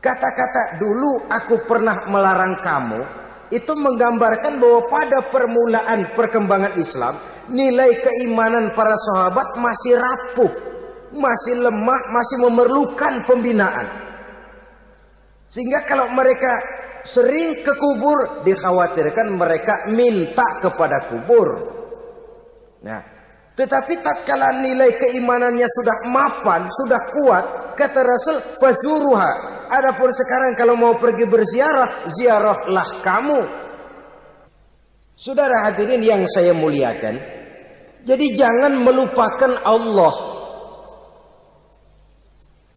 Kata-kata dulu aku pernah melarang kamu, itu menggambarkan bahwa pada permulaan perkembangan Islam, nilai keimanan para sahabat masih rapuh, masih lemah, masih memerlukan pembinaan. Sehingga kalau mereka sering ke kubur, dikhawatirkan mereka minta kepada kubur. Nah, tetapi tatkala nilai keimanannya sudah mapan, sudah kuat, kata Rasul, fazuruha. Adapun sekarang kalau mau pergi berziarah, ziarahlah kamu. Saudara hadirin yang saya muliakan, jadi jangan melupakan Allah.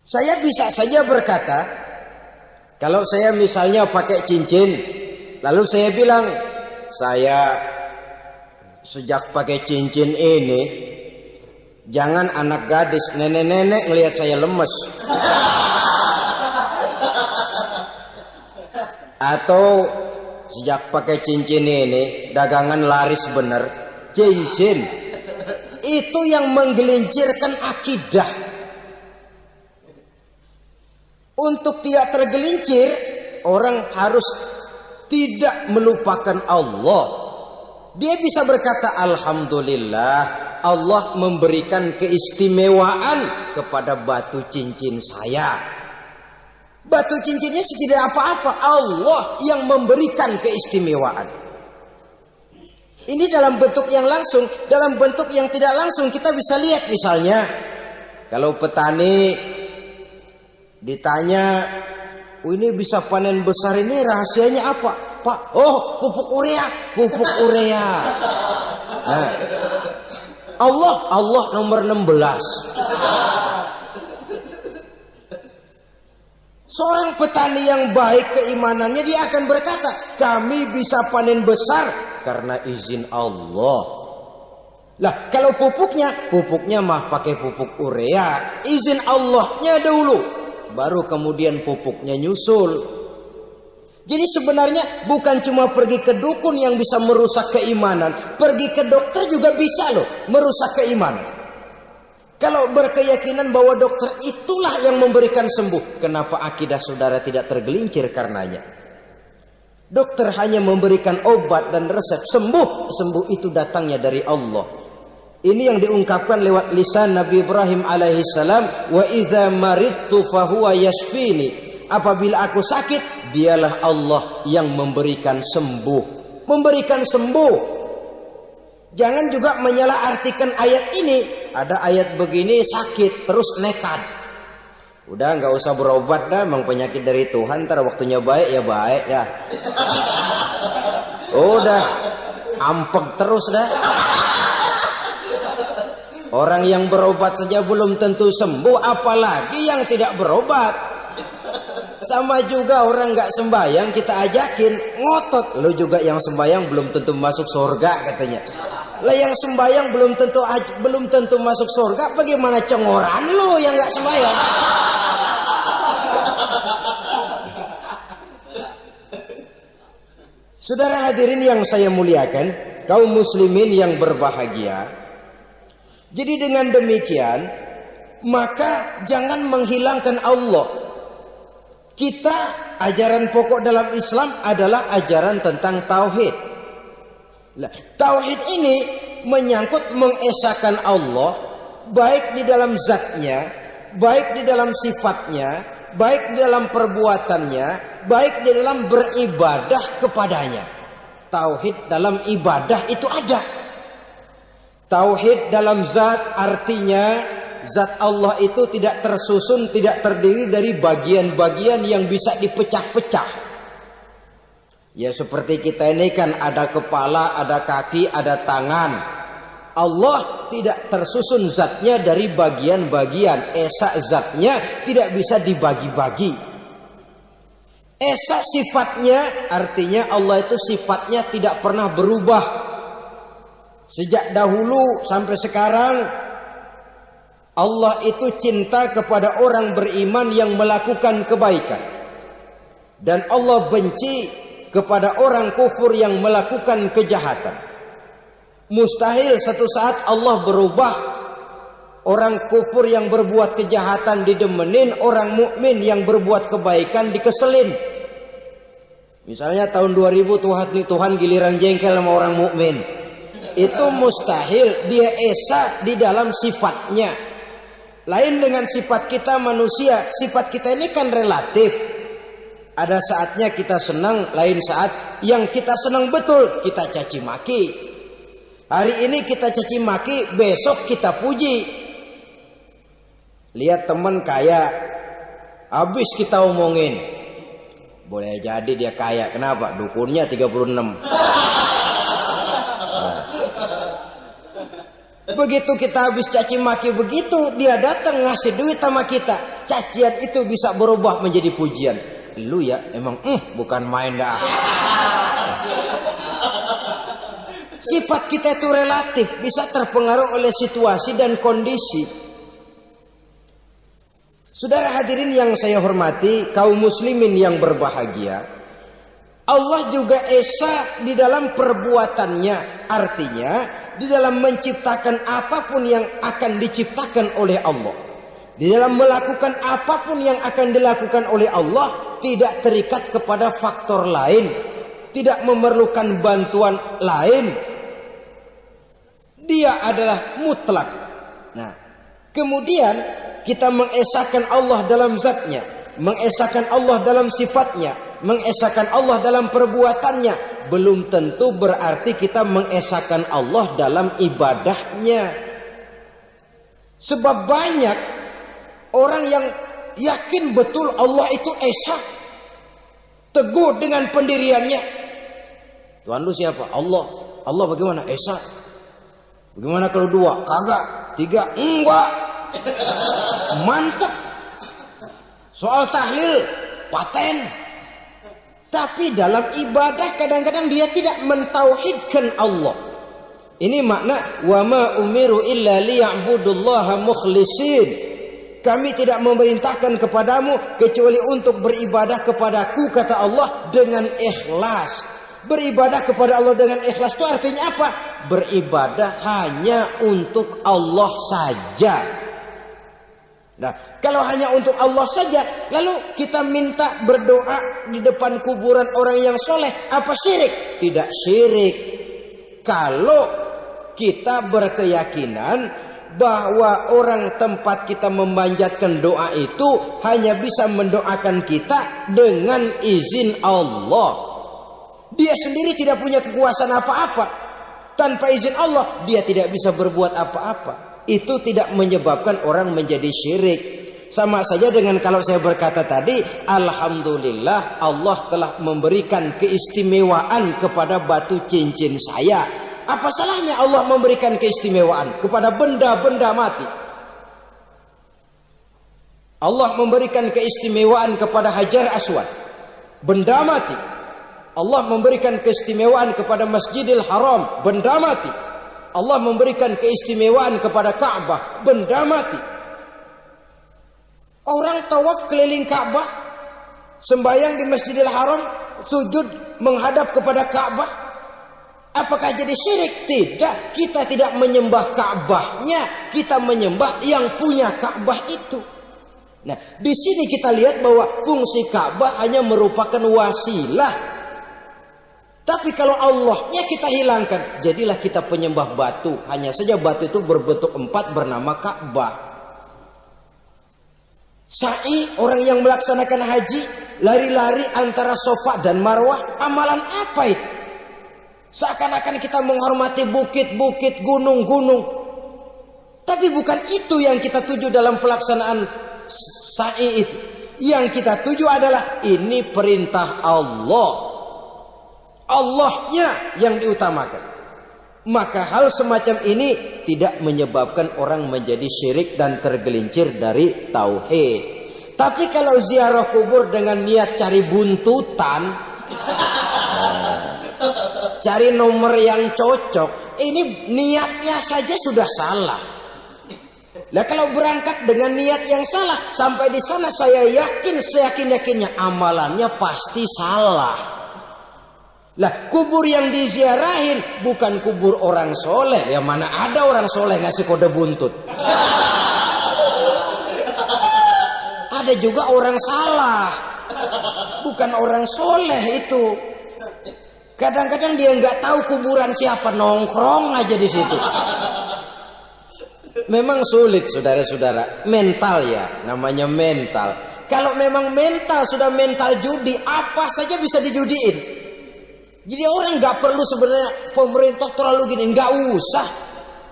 Saya bisa saja berkata, kalau saya misalnya pakai cincin, lalu saya bilang, saya sejak pakai cincin ini, jangan anak gadis, nenek-nenek ngelihat saya lemes. Atau sejak pakai cincin ini, dagangan laris bener. Cincin itu yang menggelincirkan akidah. Untuk tidak tergelincir, orang harus tidak melupakan Allah. Dia bisa berkata, alhamdulillah Allah memberikan keistimewaan kepada batu cincin saya. Batu cincinnya tidak apa-apa, Allah yang memberikan keistimewaan. Ini dalam bentuk yang langsung. Dalam bentuk yang tidak langsung kita bisa lihat, misalnya kalau petani ditanya, oh ini bisa panen besar ini rahasianya apa Pak? Oh, pupuk urea. Pupuk urea. Nah, Allah nomor 16. Seorang petani yang baik keimanannya, dia akan berkata, kami bisa panen besar karena izin Allah. Lah, kalau pupuknya mah pakai pupuk urea, izin Allahnya dulu, baru kemudian pupuknya nyusul. Jadi sebenarnya bukan cuma pergi ke dukun yang bisa merusak keimanan, pergi ke dokter juga bisa loh merusak keimanan. Kalau berkeyakinan bahwa dokter itulah yang memberikan sembuh, kenapa akidah saudara tidak tergelincir karenanya? Dokter hanya memberikan obat dan resep, sembuh itu datangnya dari Allah. Ini yang diungkapkan lewat lisan Nabi Ibrahim alaihissalam, wa idza maridtu fahuwa yashfini. Apabila aku sakit, dialah Allah yang memberikan sembuh. Memberikan sembuh. Jangan juga menyalahartikan ayat ini. Ada ayat begini sakit terus nekat. Udah nggak usah berobat dah, emang penyakit dari Tuhan, ntar waktunya baik ya baik ya. Udah ampek terus dah. Orang yang berobat saja belum tentu sembuh, apalagi yang tidak berobat. Sama juga orang nggak sembahyang kita ajakin ngotot, lo juga yang sembahyang belum tentu masuk surga katanya. Lah yang sembahyang belum tentu masuk surga, bagaimana cengoran lo yang nggak sembahyang? Saudara hadirin yang saya muliakan, kaum muslimin yang berbahagia. Jadi dengan demikian, maka jangan menghilangkan Allah. Kita, ajaran pokok dalam Islam adalah ajaran tentang tauhid. Nah, tauhid ini menyangkut mengesahkan Allah, baik di dalam zatnya, baik di dalam sifatnya, baik di dalam perbuatannya, baik di dalam beribadah kepadanya. Tauhid dalam ibadah itu ada. Tauhid dalam zat artinya zat Allah itu tidak tersusun, tidak terdiri dari bagian-bagian yang bisa dipecah-pecah. Ya seperti kita ini kan ada kepala, ada kaki, ada tangan. Allah tidak tersusun zatnya dari bagian-bagian. Esa zatnya tidak bisa dibagi-bagi. Esa sifatnya artinya Allah itu sifatnya tidak pernah berubah. Sejak dahulu sampai sekarang Allah itu cinta kepada orang beriman yang melakukan kebaikan. Dan Allah benci kepada orang kufur yang melakukan kejahatan. Mustahil satu saat Allah berubah. Orang kufur yang berbuat kejahatan didemenin, orang mukmin yang berbuat kebaikan dikeselin. Misalnya tahun 2000 Tuhan giliran jengkel sama orang mukmin. Itu mustahil, dia esa di dalam sifatnya. Lain dengan sifat kita manusia. Sifat kita ini kan relatif. Ada saatnya kita senang, lain saat yang kita senang betul kita caci maki. Hari ini kita caci maki, besok kita puji. Lihat teman kaya, habis kita omongin. Boleh jadi dia kaya, kenapa? Dukunnya 36. Begitu kita habis caci maki begitu, dia datang ngasih duit sama kita. Cacian itu bisa berubah menjadi pujian. Lu ya emang bukan main dah. Sifat kita itu relatif, bisa terpengaruh oleh situasi dan kondisi. Saudara hadirin yang saya hormati, kaum muslimin yang berbahagia, Allah juga esa di dalam perbuatannya. Artinya di dalam menciptakan apapun yang akan diciptakan oleh Allah, di dalam melakukan apapun yang akan dilakukan oleh Allah, tidak terikat kepada faktor lain, tidak memerlukan bantuan lain, Dia adalah mutlak. Nah, kemudian kita mengesahkan Allah dalam zatnya, mengesahkan Allah dalam sifatnya, mengesahkan Allah dalam perbuatannya, belum tentu berarti kita mengesahkan Allah dalam ibadahnya. Sebab banyak orang yang yakin betul Allah itu esa, teguh dengan pendiriannya. Tuhan lu siapa? Allah. Allah bagaimana? Esa. Bagaimana kalau 2? Kagak. 3? Enggak. Mantap. Soal tahlil paten. Tapi dalam ibadah kadang-kadang dia tidak mentauhidkan Allah. Ini makna wa ma umiru illa liya'budullaha mukhlisin. Kami tidak memerintahkan kepadamu kecuali untuk beribadah kepadaku, kata Allah, dengan ikhlas. Beribadah kepada Allah dengan ikhlas itu artinya apa? Beribadah hanya untuk Allah saja. Nah, kalau hanya untuk Allah saja, lalu kita minta berdoa di depan kuburan orang yang soleh, apa syirik? Tidak syirik. Kalau kita berkeyakinan bahwa orang tempat kita memanjatkan doa itu hanya bisa mendoakan kita dengan izin Allah. Dia sendiri tidak punya kekuasaan apa-apa. Tanpa izin Allah, dia tidak bisa berbuat apa-apa. Itu tidak menyebabkan orang menjadi syirik. Sama saja dengan kalau saya berkata tadi, alhamdulillah Allah telah memberikan keistimewaan kepada batu cincin saya. Apa salahnya Allah memberikan keistimewaan kepada benda-benda mati? Allah memberikan keistimewaan kepada Hajar Aswad, benda mati. Allah memberikan keistimewaan kepada Masjidil Haram, benda mati. Allah memberikan keistimewaan kepada Ka'bah, benda mati. Orang tawaf keliling Ka'bah, sembahyang di Masjidil Haram, sujud menghadap kepada Ka'bah. Apakah jadi syirik? Tidak. Kita tidak menyembah Ka'bahnya, kita menyembah yang punya Ka'bah itu. Nah, di sini kita lihat bahwa fungsi Ka'bah hanya merupakan wasilah. Tapi kalau Allahnya kita hilangkan, jadilah kita penyembah batu. Hanya saja batu itu berbentuk 4 bernama Ka'bah. Sa'i, orang yang melaksanakan haji, lari-lari antara Safa dan Marwah, amalan apa itu? Seakan-akan kita menghormati bukit-bukit, gunung-gunung. Tapi bukan itu yang kita tuju dalam pelaksanaan sa'i itu. Yang kita tuju adalah ini perintah Allah. Allahnya yang diutamakan. Maka hal semacam ini tidak menyebabkan orang menjadi syirik dan tergelincir dari tauhid. Tapi kalau ziarah kubur dengan niat cari buntutan, cari nomor yang cocok, ini niatnya saja sudah salah. Nah, kalau berangkat dengan niat yang salah, sampai di sana saya yakin, seyakin-yakinnya amalannya pasti salah. Lah, kubur yang diziarahin bukan kubur orang soleh. Ya mana ada orang soleh ngasih kode buntut. Ada juga orang salah, bukan orang soleh itu. Kadang-kadang dia nggak tahu kuburan siapa, nongkrong aja di situ. Memang sulit, saudara-saudara. Mental ya, namanya mental. Kalau memang mental sudah mental judi, apa saja bisa dijudiin. Jadi orang nggak perlu sebenarnya pemerintah terlalu gini, nggak usah.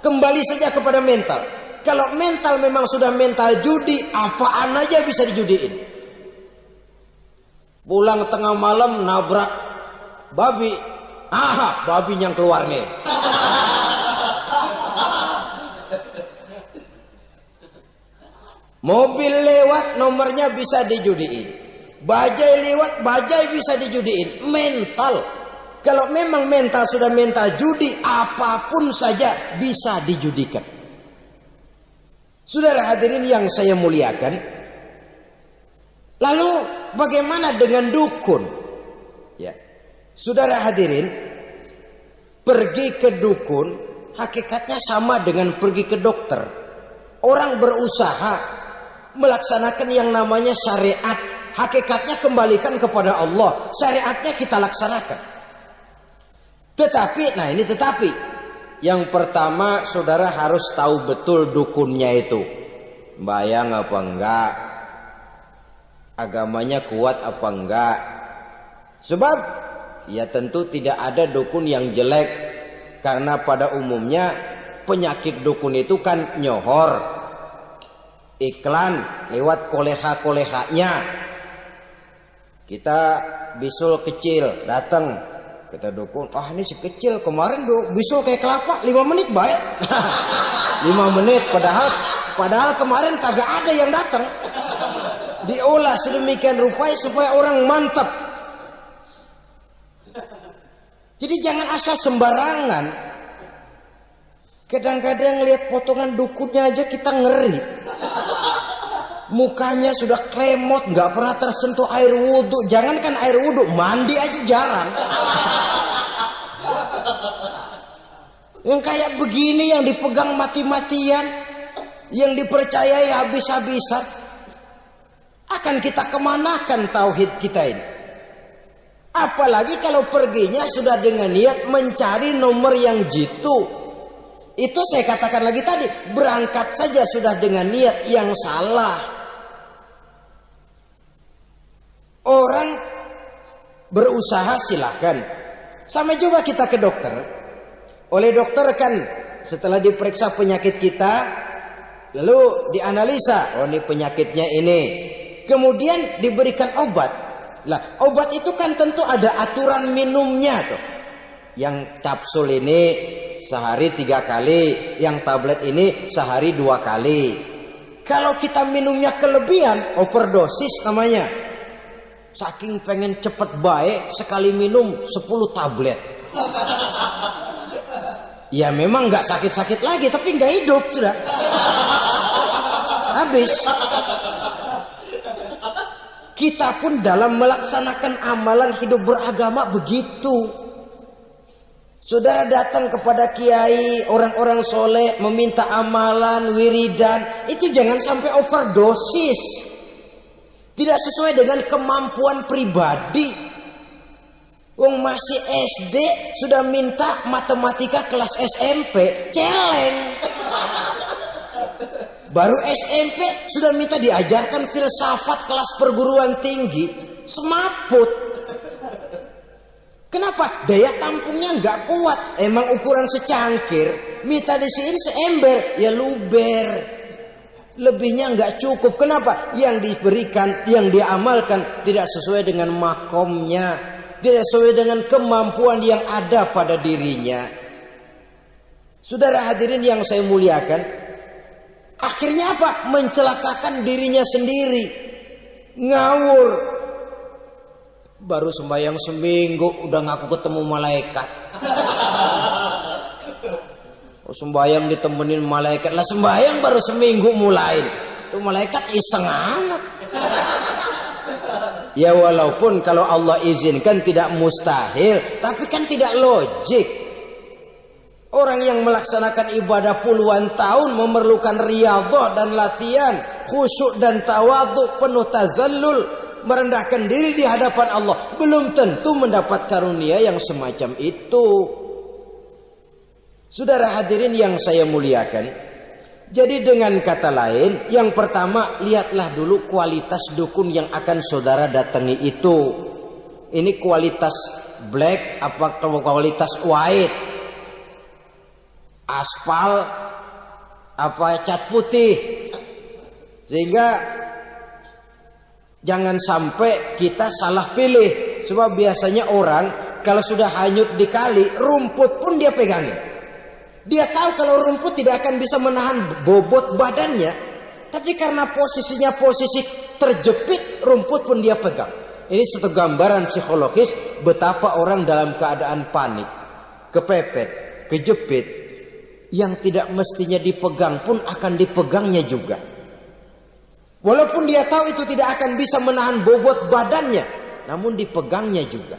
Kembali saja kepada mental. Kalau mental memang sudah mental judi, apaan aja bisa dijudiin. Pulang tengah malam nabrak babi, babi yang keluar nih. Mobil lewat, nomornya bisa dijudiin. Bajai lewat, bajai bisa dijudiin. Mental. Kalau memang mental sudah mental judi, apapun saja bisa dijudikan. Saudara hadirin yang saya muliakan, lalu bagaimana dengan dukun? Ya, saudara hadirin, pergi ke dukun hakikatnya sama dengan pergi ke dokter. Orang berusaha melaksanakan yang namanya syariat, hakikatnya kembalikan kepada Allah. Syariatnya kita laksanakan. Tetapi, nah ini tetapi, Yang pertama, saudara harus tahu betul dukunnya itu. Bayang apa enggak? Agamanya kuat apa enggak? Sebab ya tentu tidak ada dukun yang jelek. Karena pada umumnya penyakit dukun itu kan nyohor, iklan lewat koleha-kolehanya. Kita bisul kecil datang, kita dukun, ini si kecil kemarin bisul kayak kelapa 5 menit baik. 5 menit padahal kemarin kagak ada yang datang. Diolah sedemikian rupa supaya orang mantap. Jadi jangan asal sembarangan. Kadang-kadang lihat potongan dukunnya aja kita ngeri. Mukanya sudah kremot, nggak pernah tersentuh air wudhu. Jangankan air wudhu, mandi aja jarang. Yang kayak begini yang dipegang mati-matian, yang dipercayai habis-habisan, akan kita kemanakan tauhid kita ini? Apalagi kalau perginya sudah dengan niat mencari nomor yang jitu. Itu saya katakan lagi tadi, berangkat saja sudah dengan niat yang salah. Orang berusaha silakan. Sama juga kita ke dokter. Oleh dokter kan setelah diperiksa penyakit kita, lalu dianalisa, oh ini penyakitnya ini. Kemudian diberikan obat. Lah, obat itu kan tentu ada aturan minumnya tuh. Yang kapsul ini sehari 3 kali, yang tablet ini sehari 2 kali. Kalau kita minumnya kelebihan, overdosis namanya. Saking pengen cepet baik, sekali minum 10 tablet. Ya memang nggak sakit-sakit lagi, tapi nggak hidup sudah. Habis. Kita pun dalam melaksanakan amalan hidup beragama begitu. Saudara datang kepada kiai, orang-orang soleh, meminta amalan, wiridan, itu jangan sampai overdosis. Tidak sesuai dengan kemampuan pribadi. Wong masih SD sudah minta matematika kelas SMP, celeng. Baru SMP sudah minta diajarkan filsafat kelas perguruan tinggi, semaput. Kenapa? Daya tampungnya nggak kuat. Emang ukuran secangkir, minta disiin seember, ya luber. Lebihnya nggak cukup. Kenapa? Yang diberikan, yang diamalkan tidak sesuai dengan makomnya, tidak sesuai dengan kemampuan yang ada pada dirinya. Saudara hadirin yang saya muliakan, akhirnya apa? Mencelakakan dirinya sendiri. Ngawur. Baru sembahyang seminggu udah ngaku ketemu malaikat. Sembahyang ditemenin malaikat. Lah sembahyang baru seminggu mulai. Itu malaikat iseng amat. Ya walaupun kalau Allah izinkan tidak mustahil, tapi kan tidak logik. Orang yang melaksanakan ibadah puluhan tahun memerlukan riyadhah dan latihan, khusyuk dan tawadhu, penuh tazallul, merendahkan diri di hadapan Allah, belum tentu mendapat karunia yang semacam itu. Saudara hadirin yang saya muliakan, jadi dengan kata lain, yang pertama lihatlah dulu kualitas dukun yang akan saudara datangi itu. Ini kualitas black apa kualitas white? Aspal apa cat putih? Sehingga jangan sampai kita salah pilih. Sebab biasanya orang kalau sudah hanyut di kali, rumput pun dia pegangin. Dia tahu kalau rumput tidak akan bisa menahan bobot badannya, tapi karena posisinya posisi terjepit, rumput pun dia pegang. Ini satu gambaran psikologis betapa orang dalam keadaan panik, kepepet, kejepit, yang tidak mestinya dipegang pun akan dipegangnya juga. Walaupun dia tahu itu tidak akan bisa menahan bobot badannya, namun dipegangnya juga.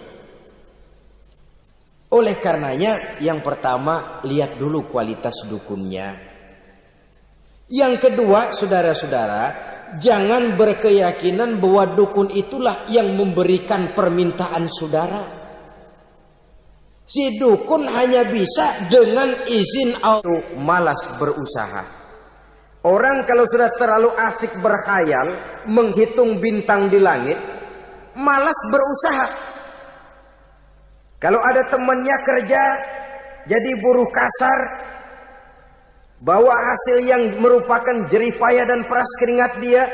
Oleh karenanya, yang pertama, lihat dulu kualitas dukunnya. Yang kedua, saudara-saudara, jangan berkeyakinan bahwa dukun itulah yang memberikan permintaan saudara. Si dukun hanya bisa dengan izin Allah. Malas berusaha. Orang kalau sudah terlalu asik berkhayal, menghitung bintang di langit, malas berusaha. Kalau ada temannya kerja jadi buruh kasar, bawa hasil yang merupakan jerih payah dan peras keringat dia,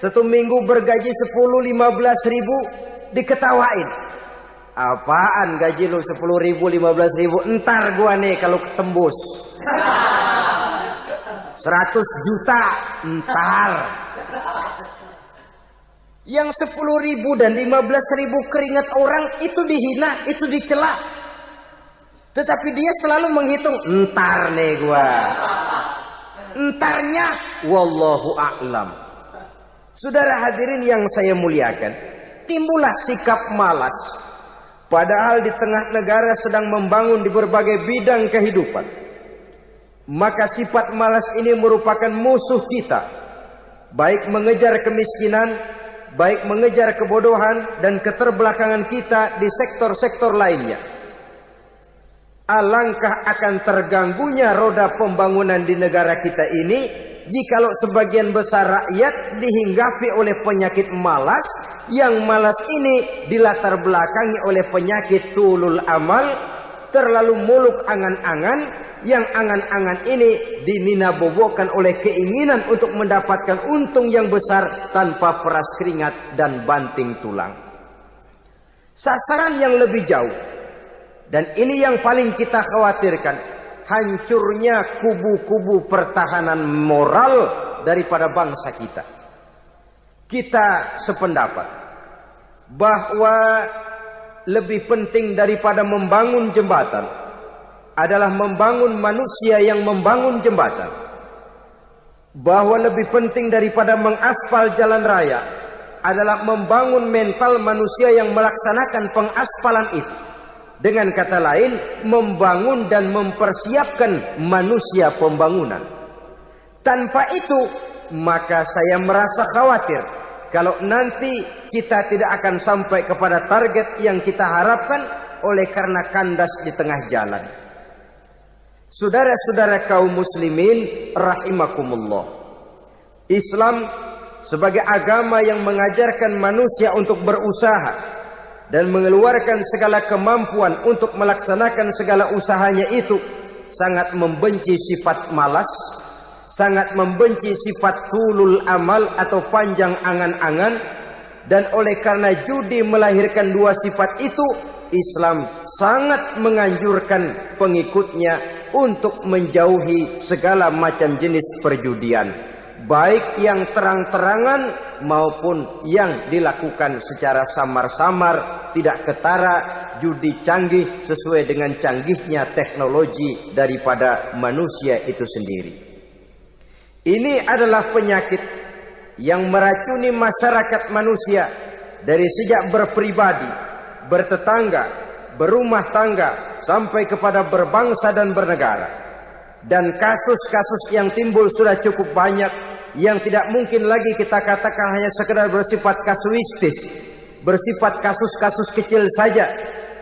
1 minggu bergaji 10-15 ribu, diketawain. Apaan gaji lu 10 ribu 15 ribu? Entar gua nih kalau tembus 100 juta entar. Yang 10 ribu dan 15 ribu keringat orang itu dihina, itu dicela. Tetapi dia selalu menghitung, entar nih gua. Entarnya wallahu a'lam. Saudara hadirin yang saya muliakan, timbullah sikap malas. Padahal di tengah negara sedang membangun di berbagai bidang kehidupan. Maka sifat malas ini merupakan musuh kita. Baik mengejar kemiskinan, baik mengejar kebodohan dan keterbelakangan kita di sektor-sektor lainnya. Alangkah akan terganggunya roda pembangunan di negara kita ini jikalau sebagian besar rakyat dihinggapi oleh penyakit malas, yang malas ini dilatar belakangi oleh penyakit tulul amal, terlalu muluk angan-angan, yang angan-angan ini dininabobokan oleh keinginan untuk mendapatkan untung yang besar tanpa peras keringat dan banting tulang. Sasaran yang lebih jauh, dan ini yang paling kita khawatirkan, hancurnya kubu-kubu pertahanan moral daripada bangsa kita. Kita sependapat bahwa lebih penting daripada membangun jembatan adalah membangun manusia yang membangun jembatan. Bahwa lebih penting daripada mengaspal jalan raya adalah membangun mental manusia yang melaksanakan pengaspalan itu. Dengan kata lain, membangun dan mempersiapkan manusia pembangunan. Tanpa itu, maka saya merasa khawatir kalau nanti kita tidak akan sampai kepada target yang kita harapkan oleh karena kandas di tengah jalan. Saudara-saudara kaum muslimin rahimakumullah, Islam sebagai agama yang mengajarkan manusia untuk berusaha dan mengeluarkan segala kemampuan untuk melaksanakan segala usahanya itu, sangat membenci sifat malas, sangat membenci sifat tulul amal atau panjang angan-angan. Dan oleh karena judi melahirkan dua sifat itu, Islam sangat menganjurkan pengikutnya untuk menjauhi segala macam jenis perjudian, baik yang terang-terangan maupun yang dilakukan secara samar-samar, tidak ketara, judi canggih sesuai dengan canggihnya teknologi daripada manusia itu sendiri. Ini adalah penyakit yang meracuni masyarakat manusia dari sejak berpribadi, bertetangga, berumah tangga, sampai kepada berbangsa dan bernegara. Dan kasus-kasus yang timbul sudah cukup banyak, yang tidak mungkin lagi kita katakan hanya sekedar bersifat kasuistis, bersifat kasus-kasus kecil saja.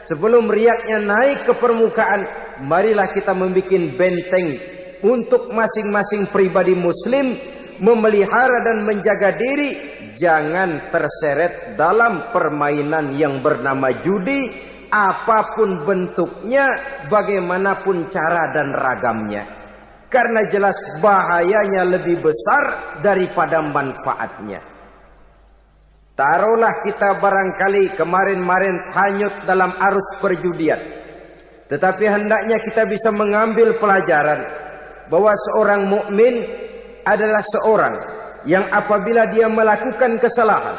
Sebelum riaknya naik ke permukaan, marilah kita membuat benteng untuk masing-masing pribadi muslim memelihara dan menjaga diri, jangan terseret dalam permainan yang bernama judi, apapun bentuknya, bagaimanapun cara dan ragamnya. Karena jelas bahayanya lebih besar daripada manfaatnya. Taruhlah kita barangkali kemarin-marin hanyut dalam arus perjudian, tetapi hendaknya kita bisa mengambil pelajaran bahwa seorang mukmin adalah seorang yang apabila dia melakukan kesalahan,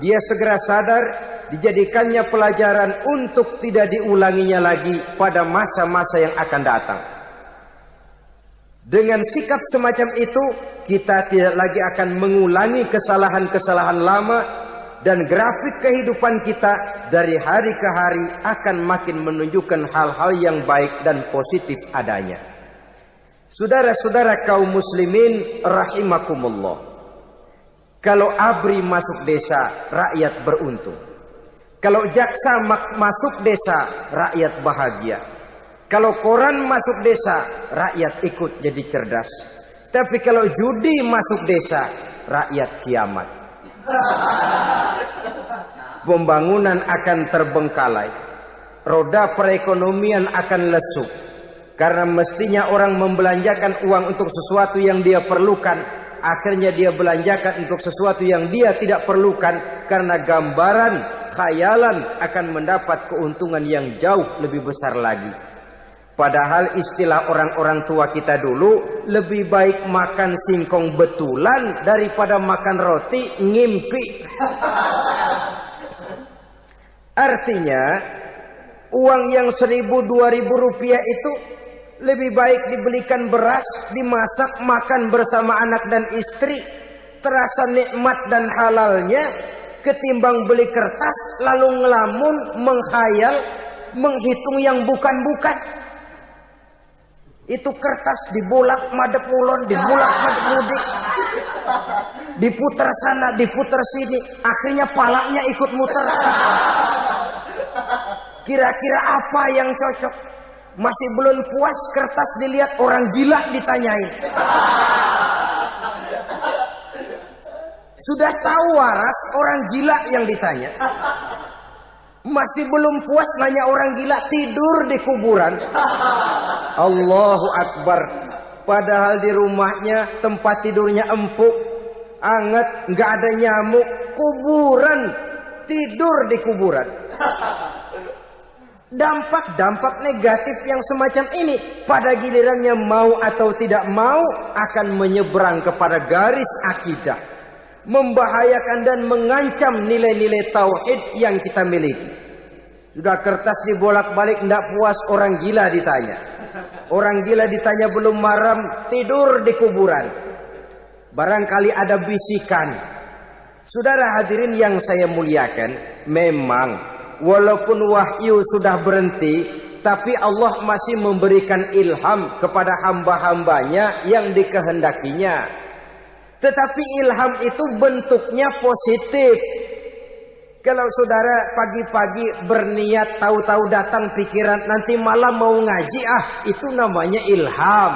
dia segera sadar, dijadikannya pelajaran untuk tidak diulanginya lagi pada masa-masa yang akan datang. Dengan sikap semacam itu, kita tidak lagi akan mengulangi kesalahan-kesalahan lama, dan grafik kehidupan kita dari hari ke hari akan makin menunjukkan hal-hal yang baik dan positif adanya. Saudara-saudara kaum muslimin rahimakumullah, kalau ABRI masuk desa, rakyat beruntung. Kalau jaksa masuk desa, rakyat bahagia. Kalau koran masuk desa, rakyat ikut jadi cerdas. Tapi kalau judi masuk desa, rakyat kiamat. Pembangunan akan terbengkalai. Roda perekonomian akan lesu. Karena mestinya orang membelanjakan uang untuk sesuatu yang dia perlukan. Akhirnya dia belanjakan untuk sesuatu yang dia tidak perlukan. Karena gambaran, khayalan akan mendapat keuntungan yang jauh lebih besar lagi. Padahal istilah orang-orang tua kita dulu, lebih baik makan singkong betulan daripada makan roti ngimpi. Artinya, uang yang 1.000-2.000 rupiah itu lebih baik dibelikan beras, dimasak, makan bersama anak dan istri, terasa nikmat dan halalnya, ketimbang beli kertas lalu ngelamun, menghayal, menghitung yang bukan-bukan. Itu kertas dibolak madep ulon, dibolak madep mudik, diputar sana, diputar sini, akhirnya palanya ikut muter. Kira-kira apa yang cocok? Masih belum puas, kertas dilihat, orang gila ditanyain. Sudah tahu waras, orang gila yang ditanya. Masih belum puas, nanya orang gila, tidur di kuburan. Allahu Akbar. Padahal di rumahnya tempat tidurnya empuk, anget, nggak ada nyamuk. Kuburan, tidur di kuburan. Dampak-dampak negatif yang semacam ini pada gilirannya mau atau tidak mau akan menyeberang kepada garis akidah, membahayakan dan mengancam nilai-nilai tauhid yang kita miliki. Sudah kertas dibolak-balik tidak puas, orang gila ditanya. Orang gila ditanya belum maram, tidur di kuburan. Barangkali ada bisikan. Saudara hadirin yang saya muliakan, memang walaupun wahyu sudah berhenti, tapi Allah masih memberikan ilham kepada hamba-hambanya yang dikehendakinya. Tetapi ilham itu bentuknya positif. Kalau saudara pagi-pagi berniat, tahu-tahu datang pikiran nanti malam mau ngaji, itu namanya ilham.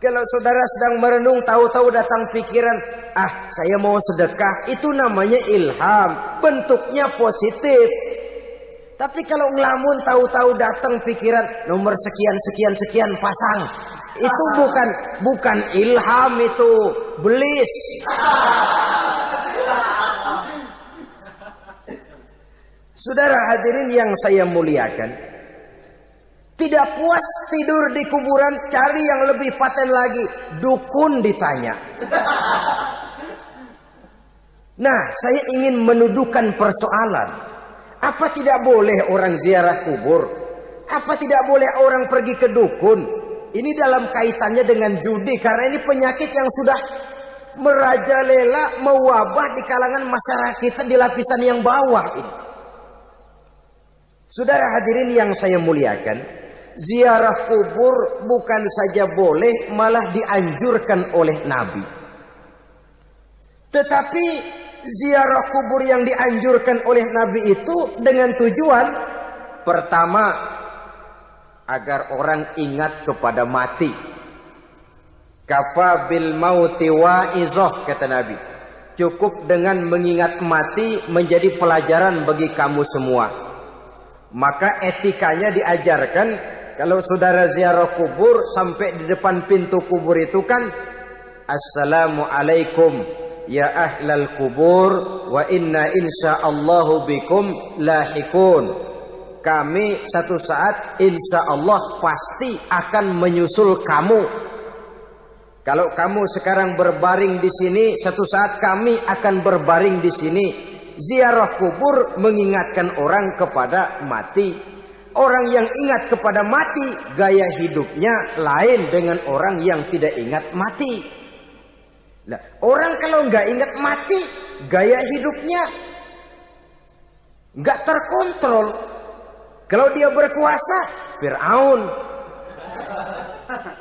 Kalau saudara sedang merenung, tahu-tahu datang pikiran, saya mau sedekah, itu namanya ilham, bentuknya positif. Tapi kalau ngelamun, tahu-tahu datang pikiran nomor sekian pasang, itu bukan ilham, itu belis. Saudara hadirin yang saya muliakan, tidak puas tidur di kuburan, cari yang lebih paten lagi, dukun ditanya. Nah, saya ingin menuduhkan persoalan. Apa tidak boleh orang ziarah kubur? Apa tidak boleh orang pergi ke dukun? Ini dalam kaitannya dengan judi, karena ini penyakit yang sudah merajalela, mewabah di kalangan masyarakat kita di lapisan yang bawah ini. Saudara hadirin yang saya muliakan, ziarah kubur bukan saja boleh, malah dianjurkan oleh Nabi. Tetapi ziarah kubur yang dianjurkan oleh Nabi itu dengan tujuan pertama, agar orang ingat kepada mati. Kafa bil mauti wa'izah, kata Nabi. Cukup dengan mengingat mati menjadi pelajaran bagi kamu semua. Maka etikanya diajarkan, kalau saudara ziarah kubur, sampai di depan pintu kubur itu kan, Assalamualaikum ya ahlal kubur, wa inna insyaallahu bikum lahikun. Kami satu saat insya Allah pasti akan menyusul kamu. Kalau kamu sekarang berbaring di sini, satu saat kami akan berbaring di sini. Ziarah kubur mengingatkan orang kepada mati. Orang yang ingat kepada mati, gaya hidupnya lain dengan orang yang tidak ingat mati. Nah, orang kalau nggak ingat mati, gaya hidupnya nggak terkontrol. Kalau dia berkuasa, Fir'aun,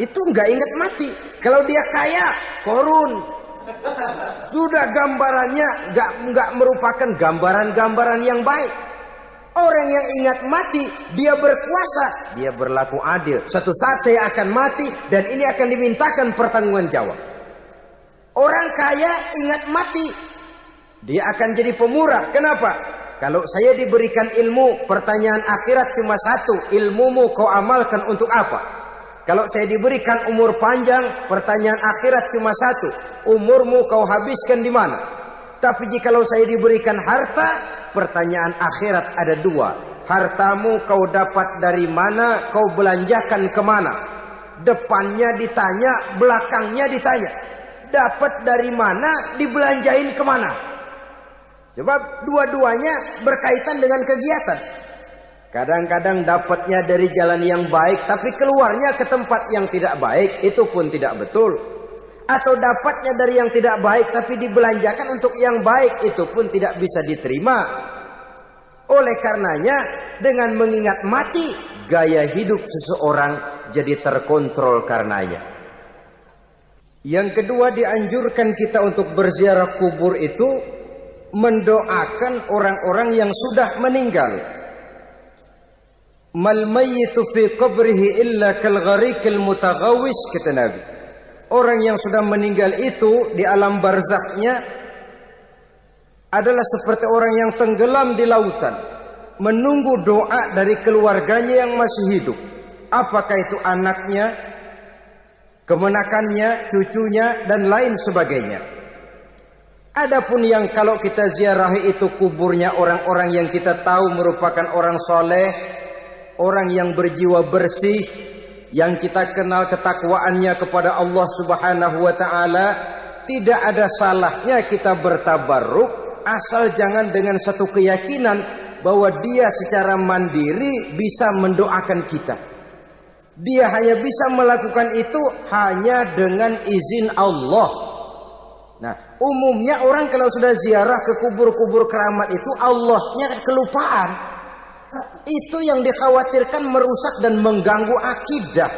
itu nggak ingat mati. Kalau dia kaya, Korun. Sudah gambarannya nggak merupakan gambaran-gambaran yang baik. Orang yang ingat mati, dia berkuasa, dia berlaku adil. Suatu saat saya akan mati dan ini akan dimintakan pertanggungan jawab. Orang kaya ingat mati, dia akan jadi pemurah. Kenapa? Kalau saya diberikan ilmu, pertanyaan akhirat cuma satu, ilmumu kau amalkan untuk apa? Kalau saya diberikan umur panjang, pertanyaan akhirat cuma satu, umurmu kau habiskan di mana? Tapi jikalau saya diberikan harta, pertanyaan akhirat ada dua, hartamu kau dapat dari mana, kau belanjakan kemana? Depannya ditanya, belakangnya ditanya, dapat dari mana, dibelanjain kemana? Sebab dua-duanya berkaitan dengan kegiatan. Kadang-kadang dapatnya dari jalan yang baik, tapi keluarnya ke tempat yang tidak baik, itu pun tidak betul. Atau dapatnya dari yang tidak baik, tapi dibelanjakan untuk yang baik, itu pun tidak bisa diterima. Oleh karenanya, dengan mengingat mati, gaya hidup seseorang jadi terkontrol karenanya. Yang kedua, dianjurkan kita untuk berziarah kubur itu mendoakan orang-orang yang sudah meninggal. Mal mayyitu fi qabrihi illa kal gharikil mutaghawis, kata Nabi. Orang yang sudah meninggal itu di alam barzakhnya adalah seperti orang yang tenggelam di lautan, menunggu doa dari keluarganya yang masih hidup. Apakah itu anaknya, kemenakannya, cucunya, dan lain sebagainya. Adapun yang kalau kita ziarahi itu kuburnya orang-orang yang kita tahu merupakan orang soleh, orang yang berjiwa bersih, yang kita kenal ketakwaannya kepada Allah Subhanahu wa Ta'ala, tidak ada salahnya kita bertabarruk, asal jangan dengan satu keyakinan bahwa dia secara mandiri bisa mendoakan kita. Dia hanya bisa melakukan itu hanya dengan izin Allah. Nah, umumnya orang kalau sudah ziarah ke kubur-kubur keramat itu Allahnya kelupaan. Itu yang dikhawatirkan merusak dan mengganggu akidah.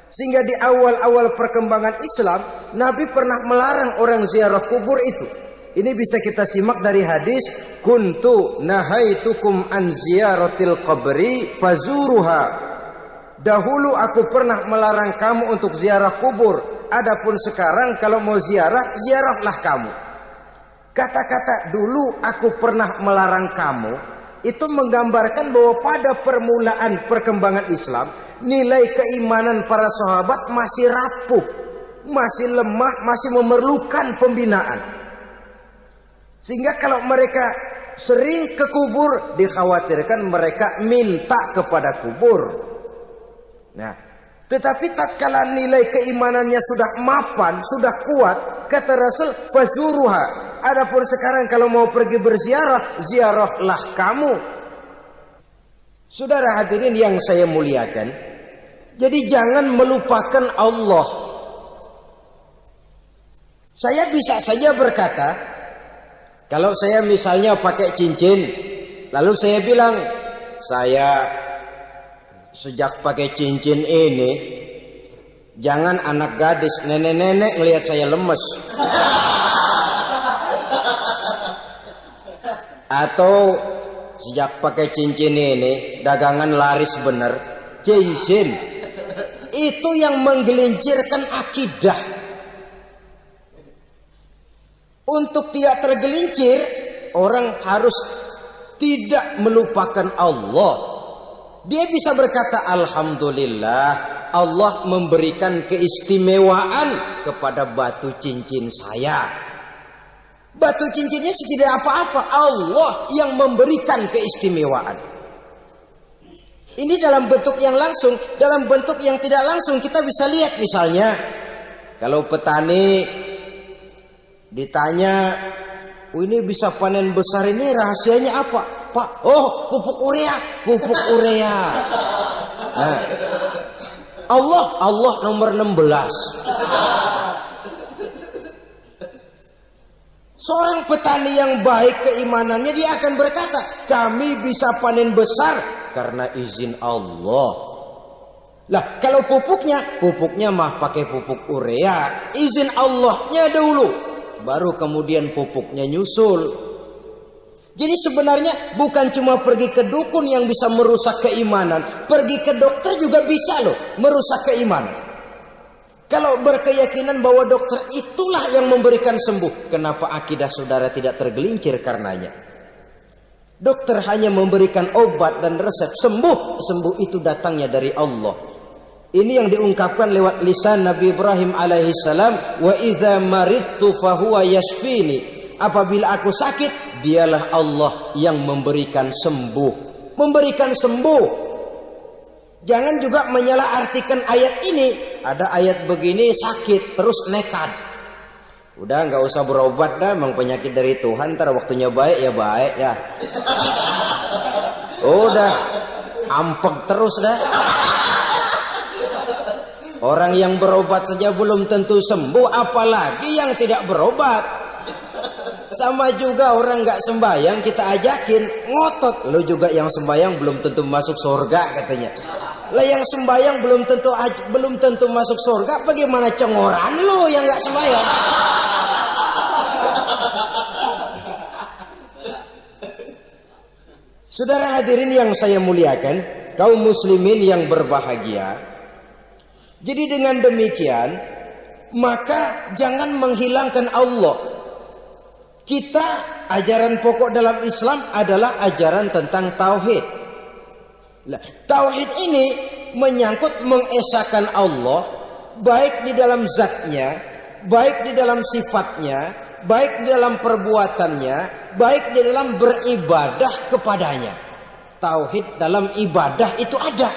Sehingga di awal-awal perkembangan Islam, Nabi pernah melarang orang ziarah kubur itu. Ini bisa kita simak dari hadis, kuntu nahaitukum an ziyaratil qabri fazuruha. Dahulu aku pernah melarang kamu untuk ziarah kubur. Adapun sekarang kalau mau ziarah, ziarahlah kamu. Kata-kata dulu aku pernah melarang kamu, itu menggambarkan bahwa pada permulaan perkembangan Islam, nilai keimanan para sahabat masih rapuh, masih lemah, masih memerlukan pembinaan. Sehingga kalau mereka sering ke kubur, dikhawatirkan mereka minta kepada kubur. Nah, tetapi tatkala nilai keimanannya sudah mapan, sudah kuat, kata Rasul, fazuruha. Adapun sekarang kalau mau pergi berziarah, ziarahlah kamu. Saudara hadirin yang saya muliakan, jadi jangan melupakan Allah. Saya bisa saja berkata, kalau saya misalnya pakai cincin, lalu saya bilang, saya sejak pakai cincin ini, jangan anak gadis, nenek-nenek ngelihat saya lemes. Atau sejak pakai cincin ini, dagangan laris bener. Cincin itu yang menggelincirkan akidah. Untuk tidak tergelincir, orang harus tidak melupakan Allah. Dia bisa berkata, alhamdulillah, Allah memberikan keistimewaan kepada batu cincin saya. Batu cincinnya tidak apa-apa, Allah yang memberikan keistimewaan. Ini dalam bentuk yang langsung. Dalam bentuk yang tidak langsung kita bisa lihat, misalnya kalau petani ditanya, oh, ini bisa panen besar ini rahasianya apa, Pak? Oh, pupuk urea, pupuk urea. Nah, Allah nomor 16. Seorang petani yang baik keimanannya, dia akan berkata, kami bisa panen besar karena izin Allah. Lah, kalau pupuknya mah pakai pupuk urea, izin Allahnya dahulu. baru kemudian pupuknya nyusul. Jadi sebenarnya bukan cuma pergi ke dukun yang bisa merusak keimanan, pergi ke dokter juga bisa loh merusak keimanan. Kalau berkeyakinan bahwa dokter itulah yang memberikan sembuh, kenapa akidah saudara tidak tergelincir karenanya? Dokter hanya memberikan obat dan resep, sembuh itu datangnya dari Allah. Ini yang diungkapkan lewat lisan Nabi Ibrahim alaihi salam, wa idza maridtu fahuwa yashfini. Apabila aku sakit, dialah Allah yang memberikan sembuh. Memberikan sembuh. Jangan juga menyalahartikan ayat ini. Ada ayat begini sakit terus nekat. Udah nggak usah berobat dah, memang penyakit dari Tuhan. Ntar waktunya baik ya baik ya. Udah ampek terus dah. Orang yang berobat saja belum tentu sembuh, apalagi yang tidak berobat. Sama juga orang nggak sembahyang kita ajakin ngotot, lo juga yang sembahyang belum tentu masuk surga katanya. Lah yang sembahyang belum tentu masuk surga, bagaimana cengoran lo yang nggak sembahyang? Saudara hadirin yang saya muliakan, kaum muslimin yang berbahagia. Jadi dengan demikian, maka jangan menghilangkan Allah. Kita, ajaran pokok dalam Islam adalah ajaran tentang tauhid. Nah, tauhid ini menyangkut mengesahkan Allah, baik di dalam zatnya, baik di dalam sifatnya, baik di dalam perbuatannya, baik di dalam beribadah kepadanya. Tauhid dalam ibadah itu ada.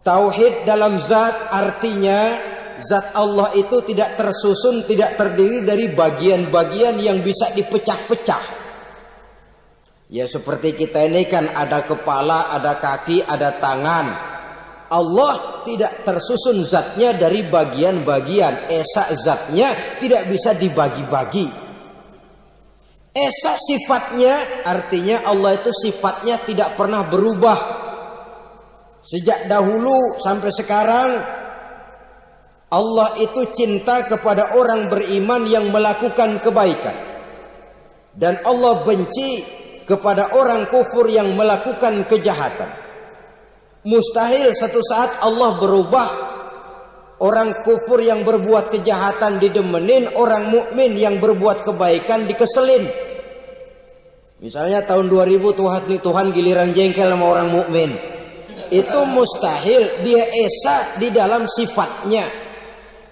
Tauhid dalam zat artinya zat Allah itu tidak tersusun, tidak terdiri dari bagian-bagian yang bisa dipecah-pecah. Ya seperti kita ini kan ada kepala, ada kaki, ada tangan. Allah tidak tersusun zatnya dari bagian-bagian. Esa zatnya tidak bisa dibagi-bagi. Esa sifatnya artinya Allah itu sifatnya tidak pernah berubah. Sejak dahulu sampai sekarang Allah itu cinta kepada orang beriman yang melakukan kebaikan. Dan Allah benci kepada orang kufur yang melakukan kejahatan. Mustahil satu saat Allah berubah. Orang kufur yang berbuat kejahatan didemenin, orang mukmin yang berbuat kebaikan dikeselin. Misalnya tahun 2000 Tuhan giliran jengkel sama orang mukmin. Itu mustahil, dia esa di dalam sifatnya.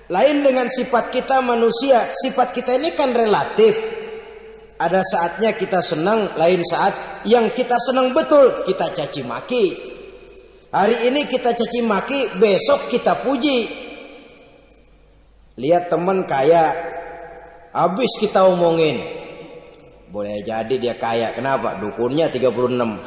Lain dengan sifat kita manusia. Sifat kita ini kan relatif. Ada saatnya kita senang, lain saat yang kita senang betul kita caci maki. Hari ini kita caci maki, besok kita puji. Lihat teman kaya, habis kita omongin. Boleh jadi dia kaya, kenapa? Dukunnya 36.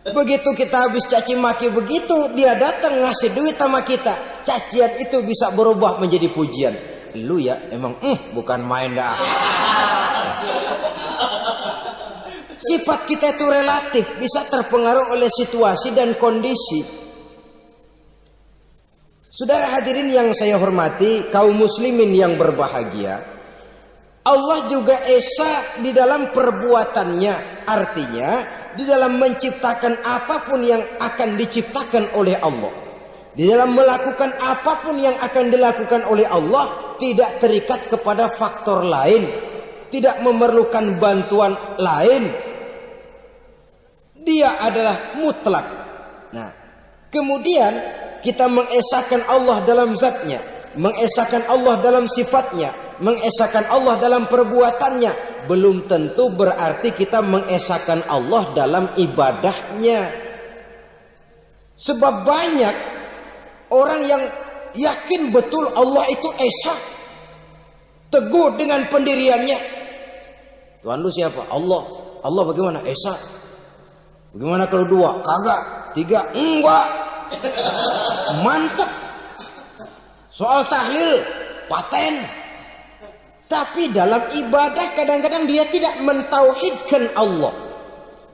Begitu kita habis caci maki begitu, dia datang ngasih duit sama kita. Cacian itu bisa berubah menjadi pujian. Lu ya emang bukan main dah. Sifat kita itu relatif, bisa terpengaruh oleh situasi dan kondisi. Saudara hadirin yang saya hormati, kaum muslimin yang berbahagia. Allah juga esa di dalam perbuatannya. Artinya di dalam menciptakan apapun yang akan diciptakan oleh Allah. Di dalam melakukan apapun yang akan dilakukan oleh Allah. Tidak terikat kepada faktor lain. Tidak memerlukan bantuan lain. Dia adalah mutlak. Nah, kemudian kita mengesahkan Allah dalam zatnya. Mengesahkan Allah dalam sifatnya, mengesahkan Allah dalam perbuatannya, belum tentu berarti kita mengesahkan Allah dalam ibadahnya. Sebab banyak orang yang yakin betul Allah itu esa, teguh dengan pendiriannya. Tuhan lu siapa? Allah. Allah bagaimana? Esa. Bagaimana kalau dua? Kagak. Tiga? Enggak. Mantap. Soal tahlil, paten. Tapi dalam ibadah kadang-kadang dia tidak mentauhidkan Allah.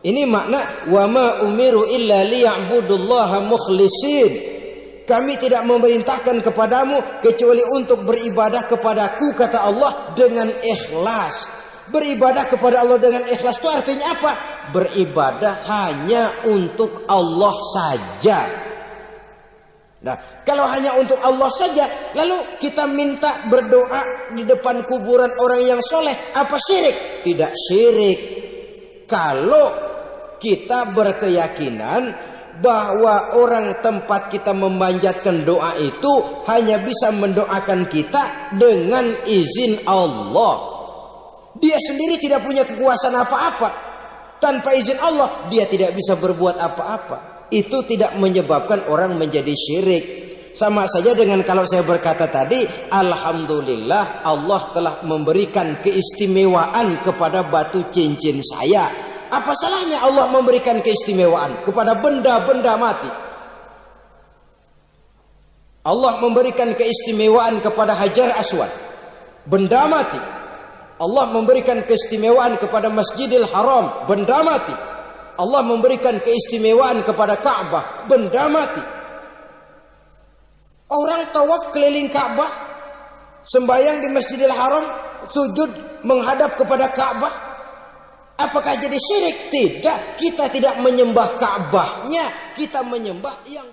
Ini makna wa ma umiru illa liya'budullaha mukhlisin. Kami tidak memerintahkan kepadamu kecuali untuk beribadah kepadaku, kata Allah, dengan ikhlas. Beribadah kepada Allah dengan ikhlas itu artinya apa? Beribadah hanya untuk Allah saja. Nah, kalau hanya untuk Allah saja, lalu kita minta berdoa di depan kuburan orang yang soleh, apa syirik? Tidak syirik. Kalau kita berkeyakinan bahwa orang tempat kita memanjatkan doa itu hanya bisa mendoakan kita dengan izin Allah. Dia sendiri tidak punya kekuasaan apa-apa. Tanpa izin Allah dia tidak bisa berbuat apa-apa. Itu tidak menyebabkan orang menjadi syirik. Sama saja dengan kalau saya berkata tadi, alhamdulillah Allah telah memberikan keistimewaan kepada batu cincin saya. Apa salahnya Allah memberikan keistimewaan kepada benda-benda mati? Allah memberikan keistimewaan kepada Hajar Aswad, benda mati. Allah memberikan keistimewaan kepada Masjidil Haram, benda mati. Allah memberikan keistimewaan kepada Ka'bah, benda mati. Orang tawaf keliling Ka'bah, sembahyang di Masjidil Haram, sujud menghadap kepada Ka'bah. Apakah jadi syirik? Tidak. Kita tidak menyembah Ka'bahnya, kita menyembah yang